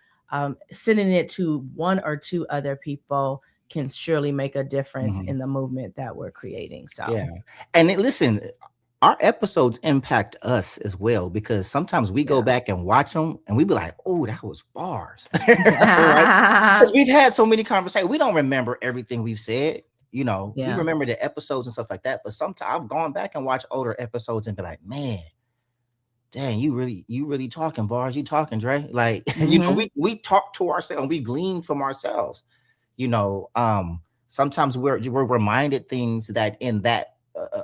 sending it to one or two other people can surely make a difference in the movement that we're creating. So yeah. And listen, our episodes impact us as well, because sometimes we go back and watch them and we be like, oh, that was bars. Right? Because we've had so many conversations. We don't remember everything we've said. We remember the episodes and stuff like that. But sometimes I've gone back and watched older episodes and be like, man, dang, you really talking, Bars. You talking, Dre. Like, we talk to ourselves, we glean from ourselves. Sometimes we're reminded things that in that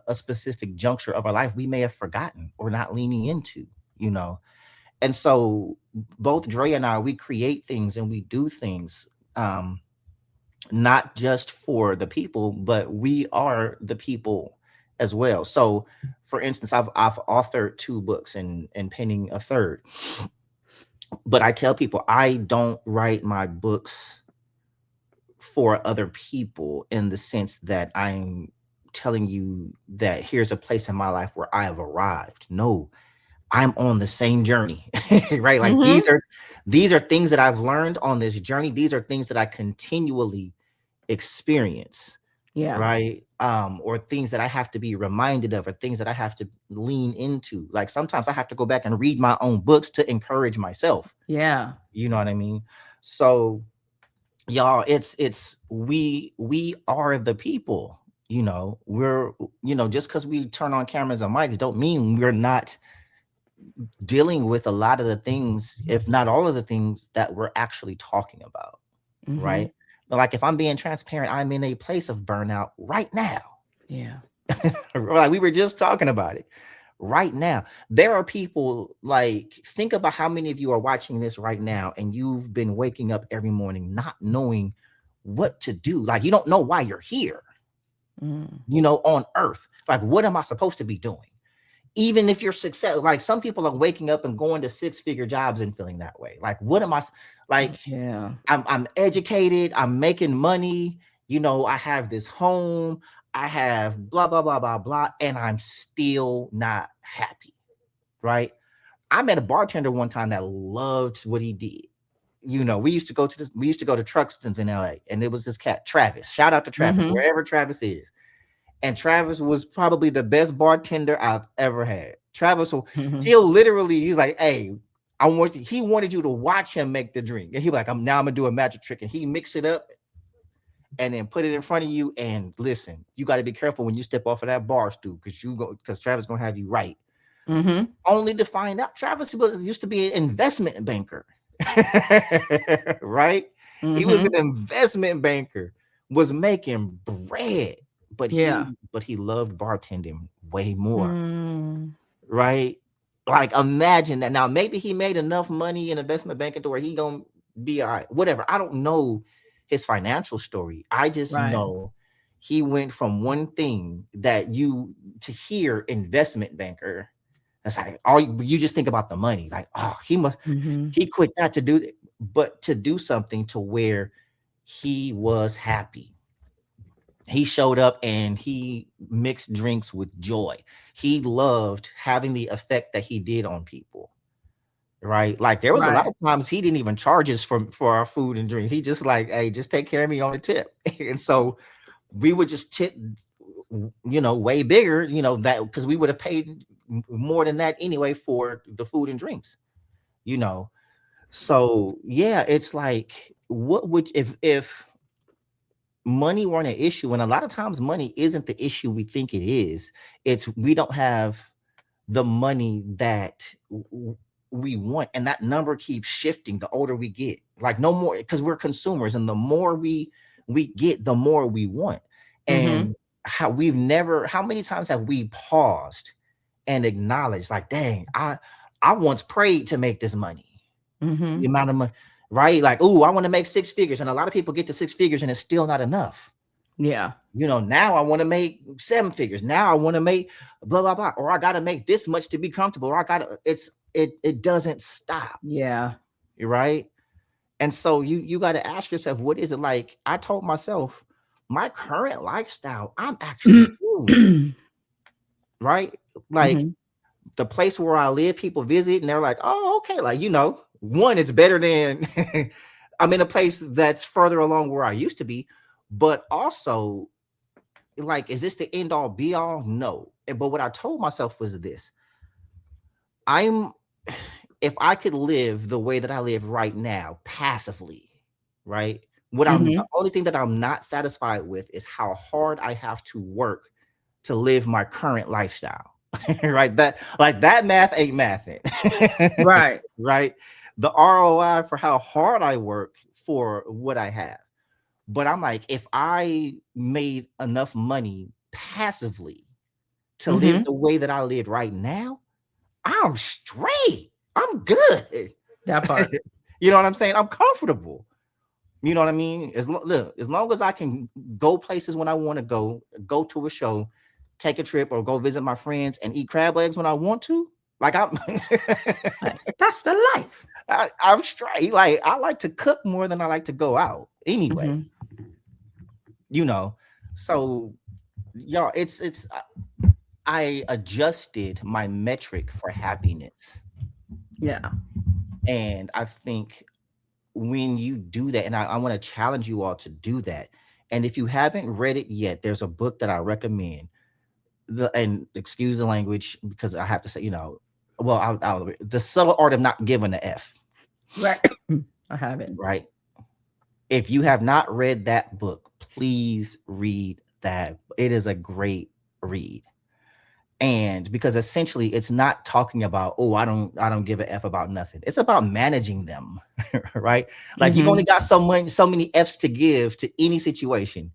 a specific juncture of our life we may have forgotten or not leaning into, and so both Dre and I, we create things and we do things not just for the people, but we are the people as well. So for instance, I've authored 2 books and penning a third, But I tell people I don't write my books for other people in the sense that I'm telling you that here's a place in my life where I have arrived. No, I'm on the same journey, right? Like Mm-hmm. these are things that I've learned on this journey. These are things that I continually experience, Yeah. right? Or things that I have to be reminded of, or things that I have to lean into. Like sometimes I have to go back and read my own books to encourage myself. Yeah. You know what I mean? So y'all, it's we are the people. We're just because we turn on cameras and mics don't mean we're not dealing with a lot of the things, if not all of the things that we're actually talking about, Mm-hmm. right? Like if I'm being transparent, I'm in a place of burnout right now. Yeah. Like we were just talking about it. Right now, there are people, like, think about how many of you are watching this right now and you've been waking up every morning not knowing what to do. Like you don't know why you're here, Mm. on earth. Like, what am I supposed to be doing? Even if you're successful, like some people are waking up and going to 6-figure jobs and feeling that way. Like, what am I like? Yeah. I'm educated, I'm making money, I have this home, I have blah blah blah blah blah, and I'm still not happy, right? I met a bartender one time that loved what he did. We used to go to Truxton's in LA, and it was this cat, Travis. Shout out to Travis, Mm-hmm. wherever Travis is. And Travis was probably the best bartender I've ever had. Travis, Mm-hmm. he's like, hey, he wanted you to watch him make the drink. And he'd be like, I'm gonna do a magic trick. And he mix it up and then put it in front of you. And listen, you got to be careful when you step off of that bar stool because Travis gonna have you right. Mm-hmm. Only to find out Travis used to be an investment banker. Right? He was Mm-hmm. an investment banker, was making bread, but Yeah. he loved bartending way more, Mm. right? Like imagine that. Now maybe he made enough money in investment banking to where he gonna be all right. Whatever. I don't know his financial story. I just Right. know he went from one thing that to hear investment banker. That's like you just think about the money. Like, oh, Mm-hmm. he quit that to do, but to do something to where he was happy. He showed up and he mixed drinks with joy. He loved having the effect that he did on people. Right. Like there was a lot Right. of times he didn't even charge us for our food and drink. He just like, hey, just take care of me on the tip. And so we would just tip, way bigger, that because we would have paid more than that anyway for the food and drinks, you know. So yeah, it's like, what would if money weren't an issue? And a lot of times money isn't the issue we think it is. It's we don't have the money that we want, and that number keeps shifting the older we get. Like no more, because we're consumers, and the more we get, the more we want. Mm-hmm. And how many times have we paused and acknowledged, like, dang, I once prayed to make this money, the Mm-hmm. amount of money, right? Like, oh, I want to make 6 figures, and a lot of people get to 6 figures and it's still not enough. Yeah. Now I want to make 7 figures. Now I want to make blah blah blah, or I got to make this much to be comfortable, or I got to. It doesn't stop, Yeah. right? And so you got to ask yourself, what is it like? I told myself, my current lifestyle, I'm actually cool with, right? Like Mm-hmm. the place where I live, people visit and they're like, oh, okay, like one, it's better than I'm in a place that's further along where I used to be, but also, like, is this the end all be all? No. But what I told myself was this: I'm if I could live the way that I live right now, passively, right? The Mm-hmm. only thing that I'm not satisfied with is how hard I have to work to live my current lifestyle. Right? That math ain't mathing. Right. Right? The ROI for how hard I work for what I have. But I'm like, if I made enough money passively to live Mm-hmm. the way that I live right now, I'm straight. I'm good. That part. You know what I'm saying? I'm comfortable. You know what I mean? Look, as long as I can go places when I want to go to a show, take a trip, or go visit my friends and eat crab legs when I want to, Like I'm That's the life. I'm straight. Like I like to cook more than I like to go out anyway. Mm-hmm. You know, so y'all, it's I adjusted my metric for happiness, Yeah. and I think when you do that, and I want to challenge you all to do that. And if you haven't read it yet, there's a book that I recommend. And excuse the language because I have to say, well, I'll the subtle art of not giving an F. Right. I have it. Right. If you have not read that book, please read that. It is a great read. And because essentially it's not talking about, oh, I don't give a F about nothing. It's about managing them. Right. Like you've only got so many F's to give to any situation.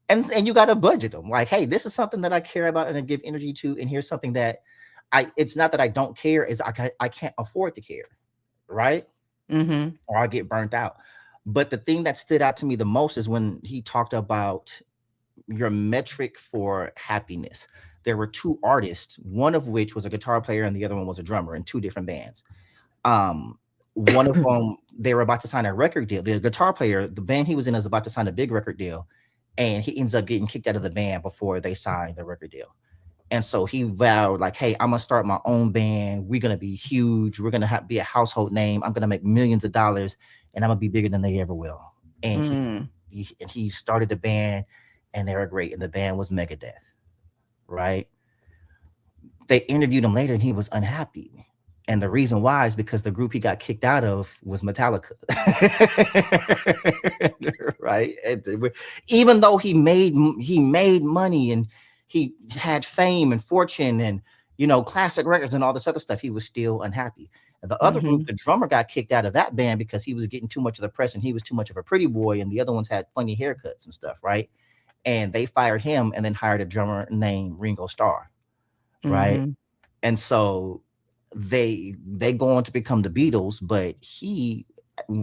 And you got to budget them. Like, hey, this is something that I care about and I give energy to. And here's something that it's not that I don't care, is I can't afford to care. Right. Or I get burnt out. But the thing that stood out to me the most is when he talked about your metric for happiness. There were two artists, one of which was a guitar player and the other one was a drummer in two different bands. One of them, they were about to sign a record deal. The guitar player, the band he was in, was about to sign a big record deal, and he ends up getting kicked out of the band before they signed the record deal. And so he vowed, like, hey, I'm gonna start my own band. We're gonna be huge. We're gonna be a household name. I'm gonna make millions of dollars, and I'm gonna be bigger than they ever will. And he started the band, and they were great. And the band was Megadeth, right? They interviewed him later, and he was unhappy. And the reason why is because the group he got kicked out of was Metallica. Right? And even though he made money and he had fame and fortune and classic records and all this other stuff, he was still unhappy. And the other group, the drummer got kicked out of that band because he was getting too much of the press and he was too much of a pretty boy, and the other ones had funny haircuts and stuff, right? And they fired him and then hired a drummer named Ringo Starr, right? And so they go on to become the Beatles, but he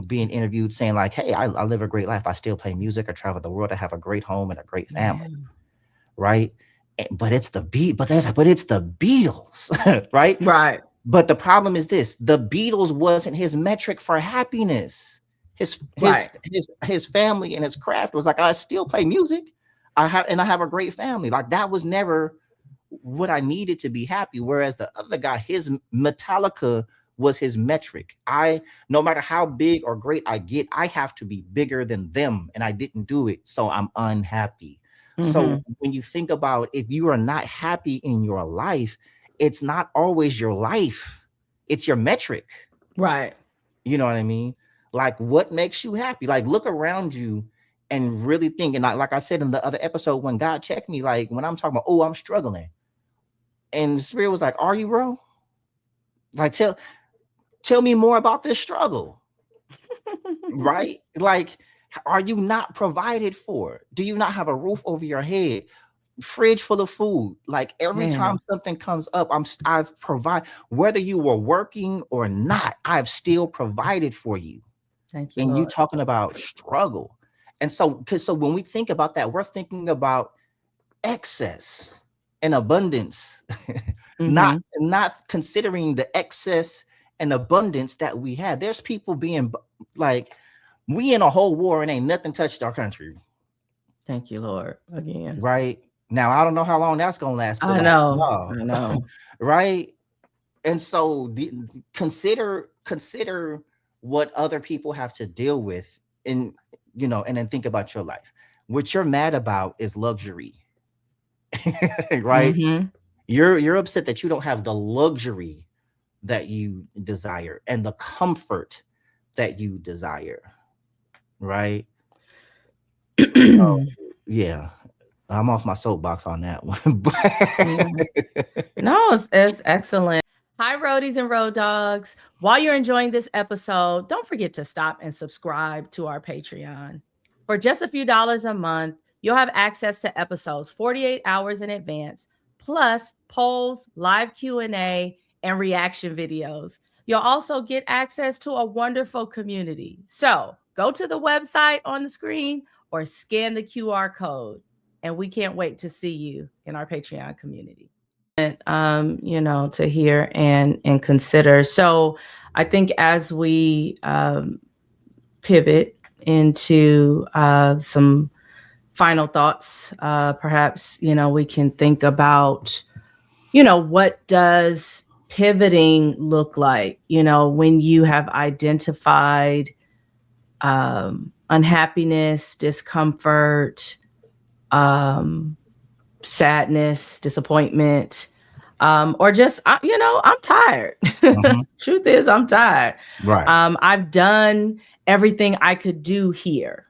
being interviewed saying like, hey, I live a great life. I still play music. I travel the world. I have a great home and a great family, right? But it's the Beatles, right? Right. But the problem is this: the Beatles wasn't his metric for happiness. His family and his craft was like, I still play music. I have a great family. Like that was never what I needed to be happy. Whereas the other guy, his Metallica was his metric. No matter how big or great I get, I have to be bigger than them. And I didn't do it. So I'm unhappy. So when you think about, if you are not happy in your life, it's not always your life. It's your metric. Right. You know what I mean? Like what makes you happy? Like look around you and really think. And like I said in the other episode, when God checked me, like when I'm talking about, oh, I'm struggling. And the Spirit was like, are you, bro? Like, tell me more about this struggle. Right? Like, are you not provided for? Do you not have a roof over your head? Fridge full of food? Like every time something comes up, I've provided, whether you were working or not, I've still provided for you. Thank you. And Lord. you talking about struggle. And so when we think about that, we're thinking about excess and abundance, not considering the excess and abundance that we had. There's people being like, we in a whole war and ain't nothing touched our country. Thank you, Lord. Again. Right. Now, I don't know how long that's going to last. But I know. Right. And so consider what other people have to deal with, and then think about your life. What you're mad about is luxury. Right. You're upset that you don't have the luxury that you desire and the comfort that you desire. Right. So, yeah, I'm off my soapbox on that one. No, it's excellent. Hi, roadies and road dogs. While you're enjoying this episode, don't forget to stop and subscribe to our Patreon. For just a few dollars a month, you'll have access to episodes 48 hours in advance, plus polls, live Q&A, and reaction videos. You'll also get access to a wonderful community. So go to the website on the screen or scan the QR code. And we can't wait to see you in our Patreon community. And to hear and consider. So I think as we pivot into some final thoughts, perhaps, we can think about, what does pivoting look like, when you have identified unhappiness, discomfort, sadness, disappointment, or just, I'm tired. Mhm. Truth is, I'm tired. Right. I've done everything I could do here.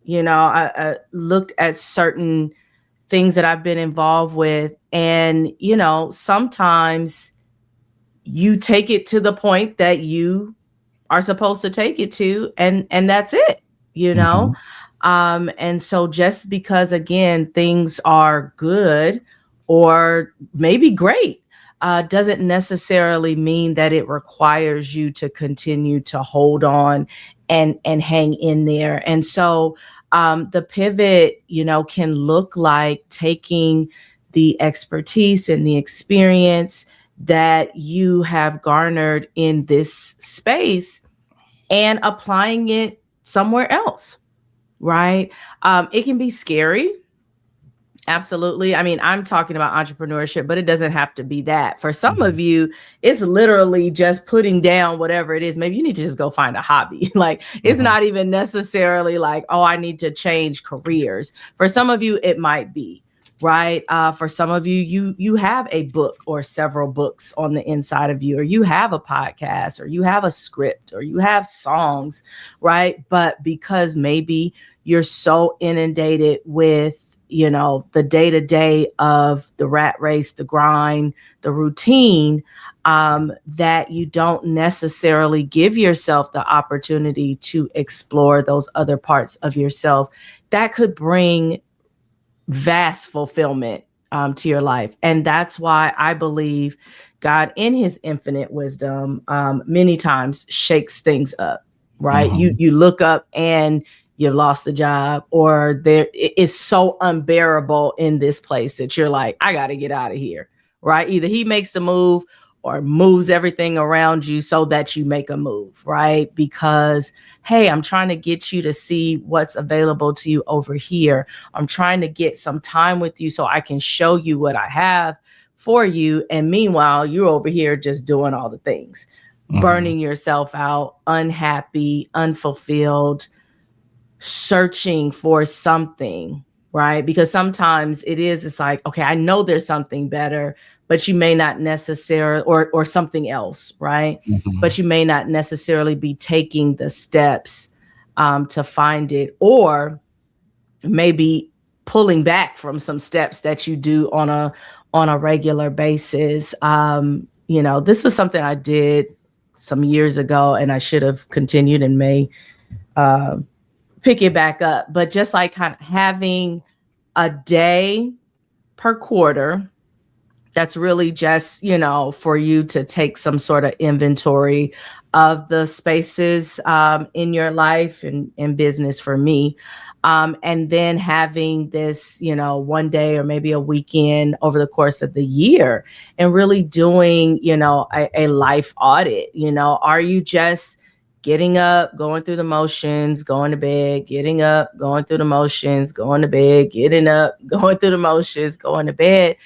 I looked at certain things that I've been involved with, and, sometimes you take it to the point that you are supposed to take it to, and that's it, Mhm. and so just because, again, things are good or maybe great, doesn't necessarily mean that it requires you to continue to hold on and hang in there. And so the pivot, can look like taking the expertise and the experience that you have garnered in this space and applying it somewhere else, right? It can be scary. Absolutely. I mean, I'm talking about entrepreneurship, but it doesn't have to be that. For some of you, it's literally just putting down whatever it is. Maybe you need to just go find a hobby. Like, it's not even necessarily like, oh, I need to change careers. For some of you, it might be, right? For some of you, you have a book or several books on the inside of you, or you have a podcast, or you have a script, or you have songs, right? But because maybe you're so inundated with the day-to-day of the rat race, the grind, the routine, that you don't necessarily give yourself the opportunity to explore those other parts of yourself that could bring vast fulfillment to your life. And that's why I believe God, in his infinite wisdom, many times shakes things up, right? You look up and you've lost a job, or it is so unbearable in this place that you're like, I got to get out of here, right? Either he makes the move or moves everything around you so that you make a move, right? Because, hey, I'm trying to get you to see what's available to you over here. I'm trying to get some time with you so I can show you what I have for you. And meanwhile, you're over here just doing all the things, burning yourself out, unhappy, unfulfilled, searching for something, right? Because sometimes it's like, okay, I know there's something better, but you may not necessarily, or something else, right? But you may not necessarily be taking the steps to find it, or maybe pulling back from some steps that you do on a regular basis. This is something I did some years ago, and I should have continued and may pick it back up. But just like kind of having a day per quarter, that's really just, for you to take some sort of inventory of the spaces in your life and in business for me. And then having this, one day or maybe a weekend over the course of the year, and really doing, a life audit. Are you just getting up, going through the motions, going to bed, getting up, going through the motions, going to bed, getting up, going through the motions, going to bed,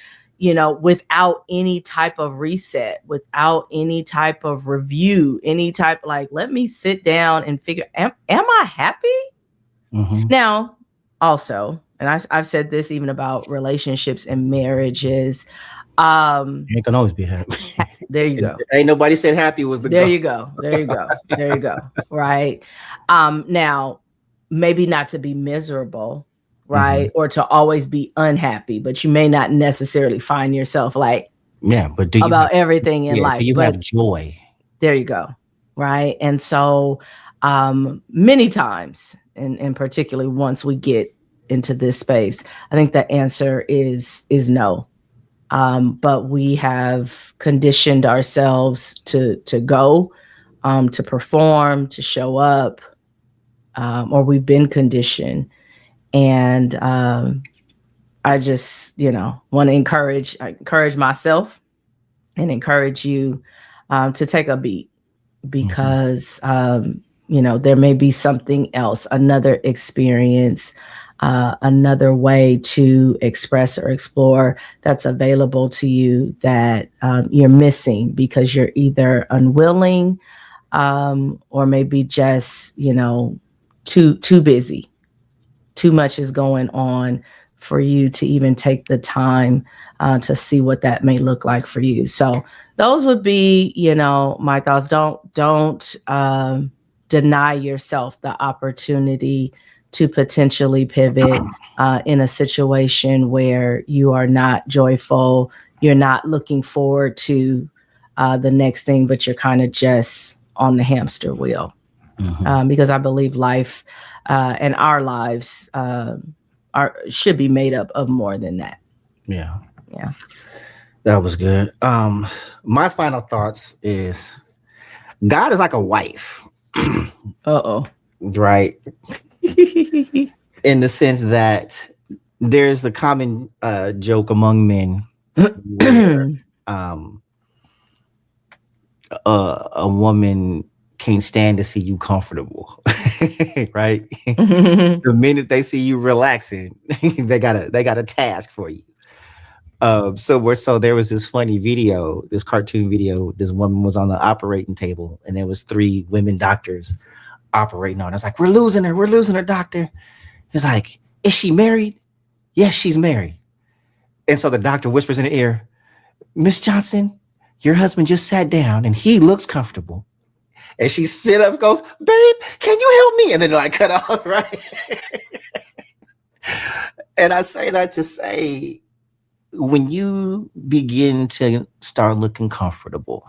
without any type of reset, without any type of review, any type, like, let me sit down and figure, am I happy? Now, also, and I've said this even about relationships and marriages. You ain't gonna always be happy. There you go. Ain't nobody said happy was the There goal. you go. There you go. There you go. Right. Now, maybe not to be miserable, right? Or to always be unhappy, but you may not necessarily find yourself like, but do you about everything in life. Do you have joy? There you go. Right. And so many times, and particularly once we get into this space, I think the answer is no. But we have conditioned ourselves to go, to perform, to show up, or we've been conditioned. And I just, want to encourage myself and encourage you to take a beat, because there may be something else, another experience, another way to express or explore that's available to you that you're missing because you're either unwilling, or maybe just too busy. Too much is going on for you to even take the time to see what that may look like for you. So those would be, my thoughts. Don't deny yourself the opportunity to potentially pivot in a situation where you are not joyful, you're not looking forward to the next thing, but you're kind of just on the hamster wheel. Because I believe life and our lives should be made up of more than that. Yeah. Yeah. That was good. My final thoughts is God is like a wife. Right. In the sense that there's the common joke among men where a woman can't stand to see you comfortable. Right. The minute they see you relaxing, they got a task for you. So there was this funny video, this cartoon video. This woman was on the operating table, and there was 3 women doctors operating on her. It's like, we're losing her, doctor. He's like, is she married? Yes, she's married. And so the doctor whispers in her ear, Miss Johnson, your husband just sat down and he looks comfortable. And she sit up, goes, babe, can you help me? And then like cut off, right? And I say that to say, when you begin to start looking comfortable,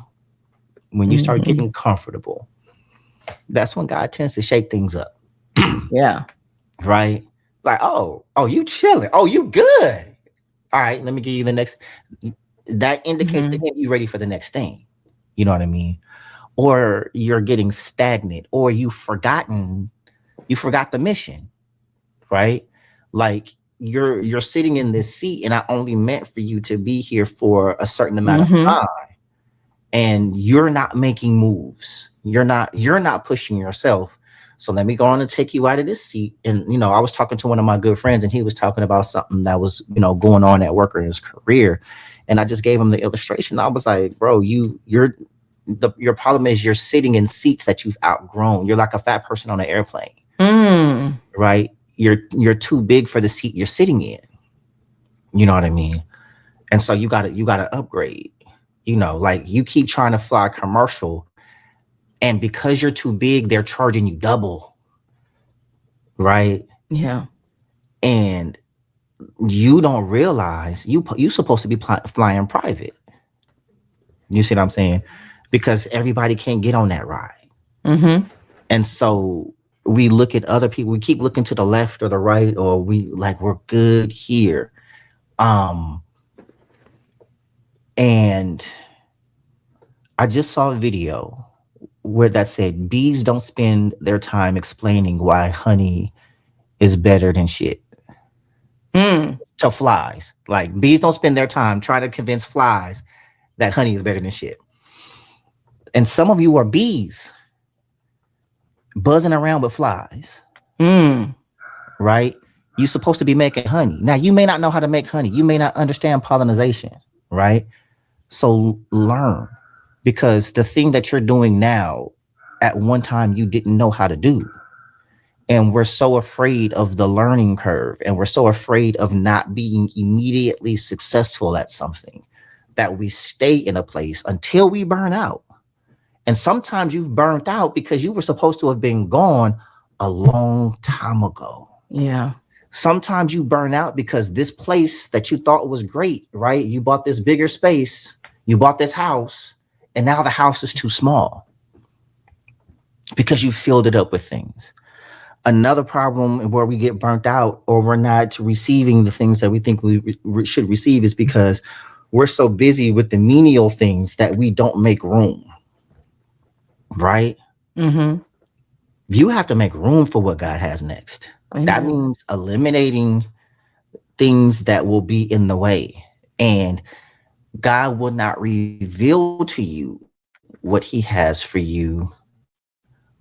when you start getting comfortable, that's when God tends to shake things up. Yeah. Right? Like, oh, you chilling. Oh, you good. All right, let me give you the next. That indicates to him you ready for the next thing. You know what I mean? Or you're getting stagnant, or you forgot the mission, right? Like you're sitting in this seat, and I only meant for you to be here for a certain amount of time, and you're not making moves. You're not pushing yourself. So let me go on and take you out of this seat. And I was talking to one of my good friends, and he was talking about something that was going on at work or in his career, and I just gave him the illustration. I was like, bro, your problem is you're sitting in seats that you've outgrown. You're like a fat person on an airplane, right? You're too big for the seat you're sitting in. You know what I mean? And so you gotta upgrade. Like you keep trying to fly commercial, and because you're too big, they're charging you double, right? Yeah. And you don't realize you're supposed to be flying private. You see what I'm saying? Because everybody can't get on that ride. And so we look at other people. We keep looking to the left or the right, or we're good here. And I just saw a video where that said bees don't spend their time explaining why honey is better than shit to flies. Like bees don't spend their time trying to convince flies that honey is better than shit. And some of you are bees buzzing around with flies, right? You're supposed to be making honey. Now, you may not know how to make honey. You may not understand pollination, right? So learn, because the thing that you're doing now, at one time you didn't know how to do. And we're so afraid of the learning curve, and we're so afraid of not being immediately successful at something, that we stay in a place until we burn out. And sometimes you've burnt out because you were supposed to have been gone a long time ago. Yeah. Sometimes you burn out because this place that you thought was great, right? You bought this bigger space, you bought this house, and now the house is too small because you filled it up with things. Another problem where we get burnt out, or we're not receiving the things that we think we should receive, is because we're so busy with the menial things that we don't make room. Right? You have to make room for what God has next. That means eliminating things that will be in the way. And God will not reveal to you what he has for you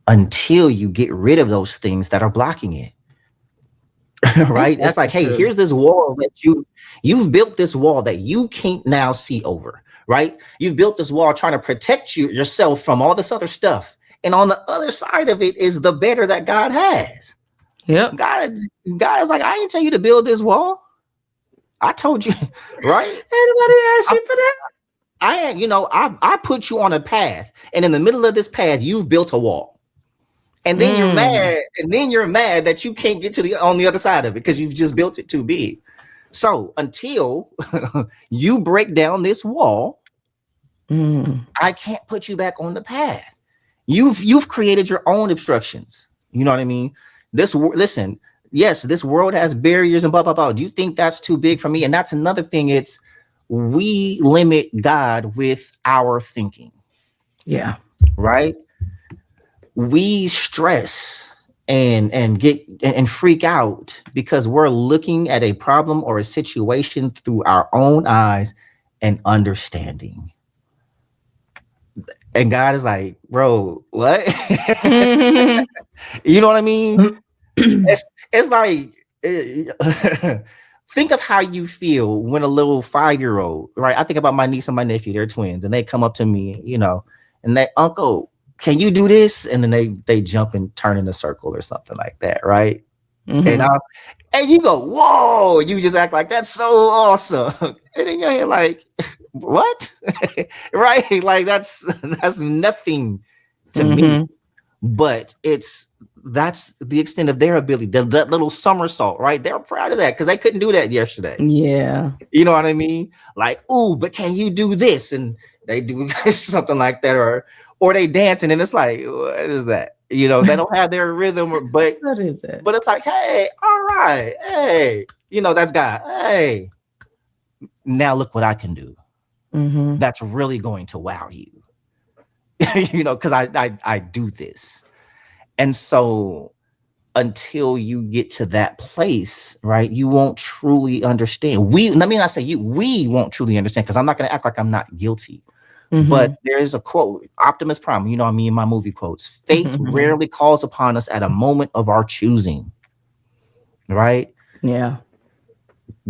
until you get rid of those things that are blocking it. Right? Ain't It's that like, the hey, truth? here's this wall that you've built this wall that you can't now see over, right? You've built this wall trying to protect yourself from all this other stuff. And on the other side of it is the better that God has. Yep. God, God is like, I didn't tell you to build this wall. I told you, right? Anybody ask I, you for that? I put you on a path, and in the middle of this path, you've built a wall. And then you're mad that you can't get to on the other side of it because you've just built it too big. So until you break down this wall, I can't put you back on the path. You've created your own obstructions. You know what I mean? Listen, yes, this world has barriers and blah blah blah. Do you think that's too big for me? And that's another thing. It's we limit God with our thinking. Yeah. Right? We stress and get and freak out because we're looking at a problem or a situation through our own eyes and understanding. And God is like, bro, what? You know what I mean? It's like think of how you feel when a little 5-year-old, right? I think about my niece and my nephew, they're twins, and they come up to me, and they, uncle, can you do this? And then they jump and turn in a circle or something like that, right? And you go, whoa, you just act like that's so awesome. And then you're like, what? Right? Like that's nothing to me. But that's the extent of their ability. That little somersault, right? They're proud of that because they couldn't do that yesterday. Yeah. You know what I mean? Like, ooh, but can you do this? And they do something like that, or they dancing, and it's like, what is that? They don't have their rhythm, but What is it? But it's like, hey, all right, hey, that's God. Hey, now look what I can do. That's really going to wow you. Because I do this. And so until you get to that place, right, you won't truly understand. Let me not say you, we won't truly understand, because I'm not going to act like I'm not guilty. But there's a quote, Optimus Prime, I mean, in my movie quotes, fate rarely calls upon us at a moment of our choosing. Right? Yeah.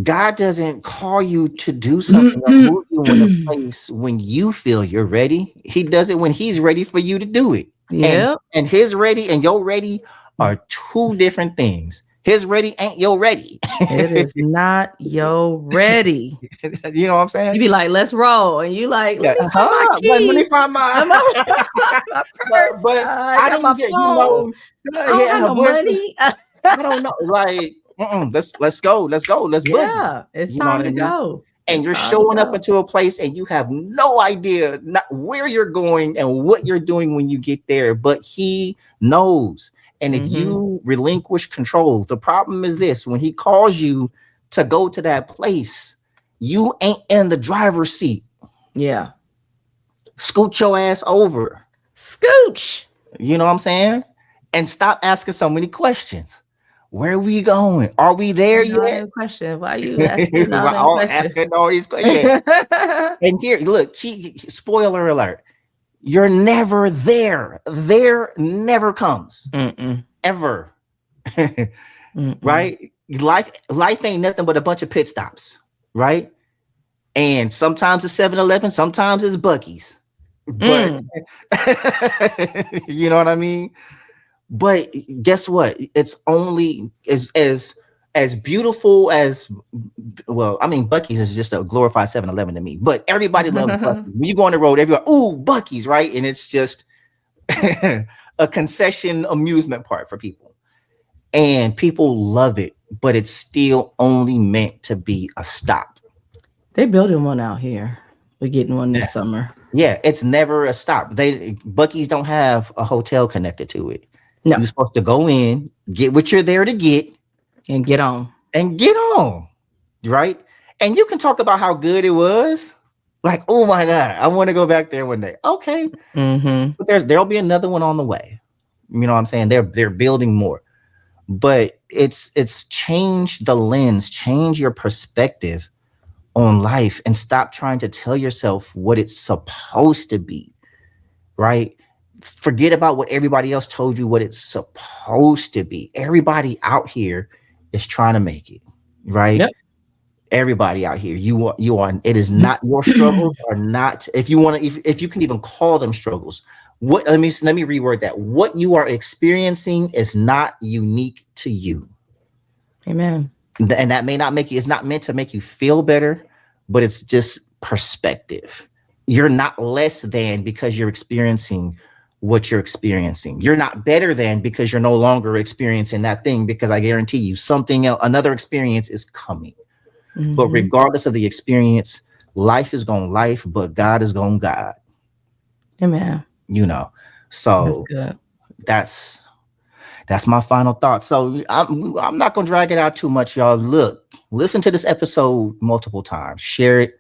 God doesn't call you to do something or move you in a place when you feel you're ready. He does it when he's ready for you to do it. Yeah. And his ready and your ready are two different things. His ready ain't your ready. It is not your ready. You know what I'm saying? You be like, let's roll. And you like, let me find my keys. Let me find my purse. But I got my didn't get, phone. I don't have no money. I don't know. Like, let's go. Let's boogie. Yeah, it's time to go. And you're showing up into a place and you have no idea not where you're going and what you're doing when you get there, but he knows. And if you relinquish control, the problem is this: when he calls you to go to that place, you ain't in the driver's seat. Yeah. Scoot your ass over. Scooch. You know what I'm saying? And stop asking so many questions. Where are we going? Are we there yet? Question. Why are you asking all these questions? And here, look, spoiler alert. You're never there. There never comes. Ever. Right? Life ain't nothing but a bunch of pit stops. Right? And sometimes it's 7-Eleven, sometimes it's Buc-ee's. But you know what I mean? But guess what? It's only as beautiful as, well, I mean, Buc-ee's is just a glorified 7-Eleven to me. But everybody loves Buc-ee's. When you go on the road, everyone, ooh, Buc-ee's, right? And it's just a concession amusement park for people. And people love it, but it's still only meant to be a stop. They're building one out here. We're getting one this summer. Yeah, it's never a stop. Buc-ee's don't have a hotel connected to it. No. You're supposed to go in, get what you're there to get, and get on. Right? And you can talk about how good it was. Like, oh my God, I want to go back there one day. Okay. But there'll be another one on the way. You know what I'm saying? They're building more. But it's changed the lens, change your perspective on life and stop trying to tell yourself what it's supposed to be, right? Forget about what everybody else told you what it's supposed to be. Everybody out here is trying to make it, right? Yep. Everybody out here, you are. It is not your struggles are not. If you want to, if you can even call them struggles, what? Let me reword that. What you are experiencing is not unique to you. Amen. And that may not make you. It's not meant to make you feel better, but it's just perspective. You're not less than because you're experiencing what you're experiencing. You're not better than because you're no longer experiencing that thing, because I guarantee you something else, another experience is coming. Mm-hmm. But regardless of the experience, life is going life, but God is going God. Amen. You know, so that's my final thought. So I'm not going to drag it out too much, y'all. Listen to this episode multiple times, share it.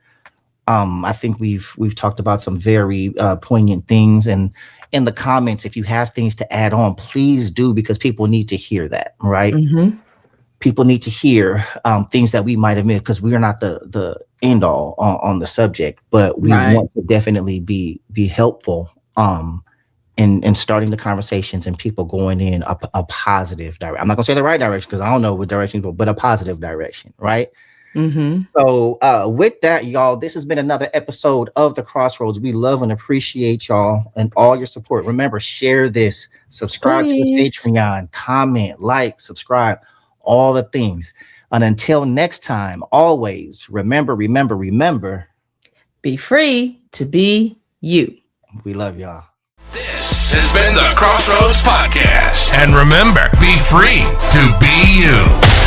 I think we've talked about some very poignant things, and in the comments, if you have things to add on, please do, because people need to hear that, right? Mm-hmm. People need to hear things that we might have missed, because we are not the end all on the subject, but we want to definitely be helpful in starting the conversations and people going in a positive direction. I'm not gonna say the right direction because I don't know what direction to go, but a positive direction, right? Mm-hmm. So with that, y'all, this has been another episode of The Crossroads. We love and appreciate y'all and all your support. Remember, share this, subscribe to the Patreon, comment, like, subscribe, all the things. And until next time, always remember, be free to be you. We love y'all. This has been the Crossroads Podcast. And remember, be free to be you.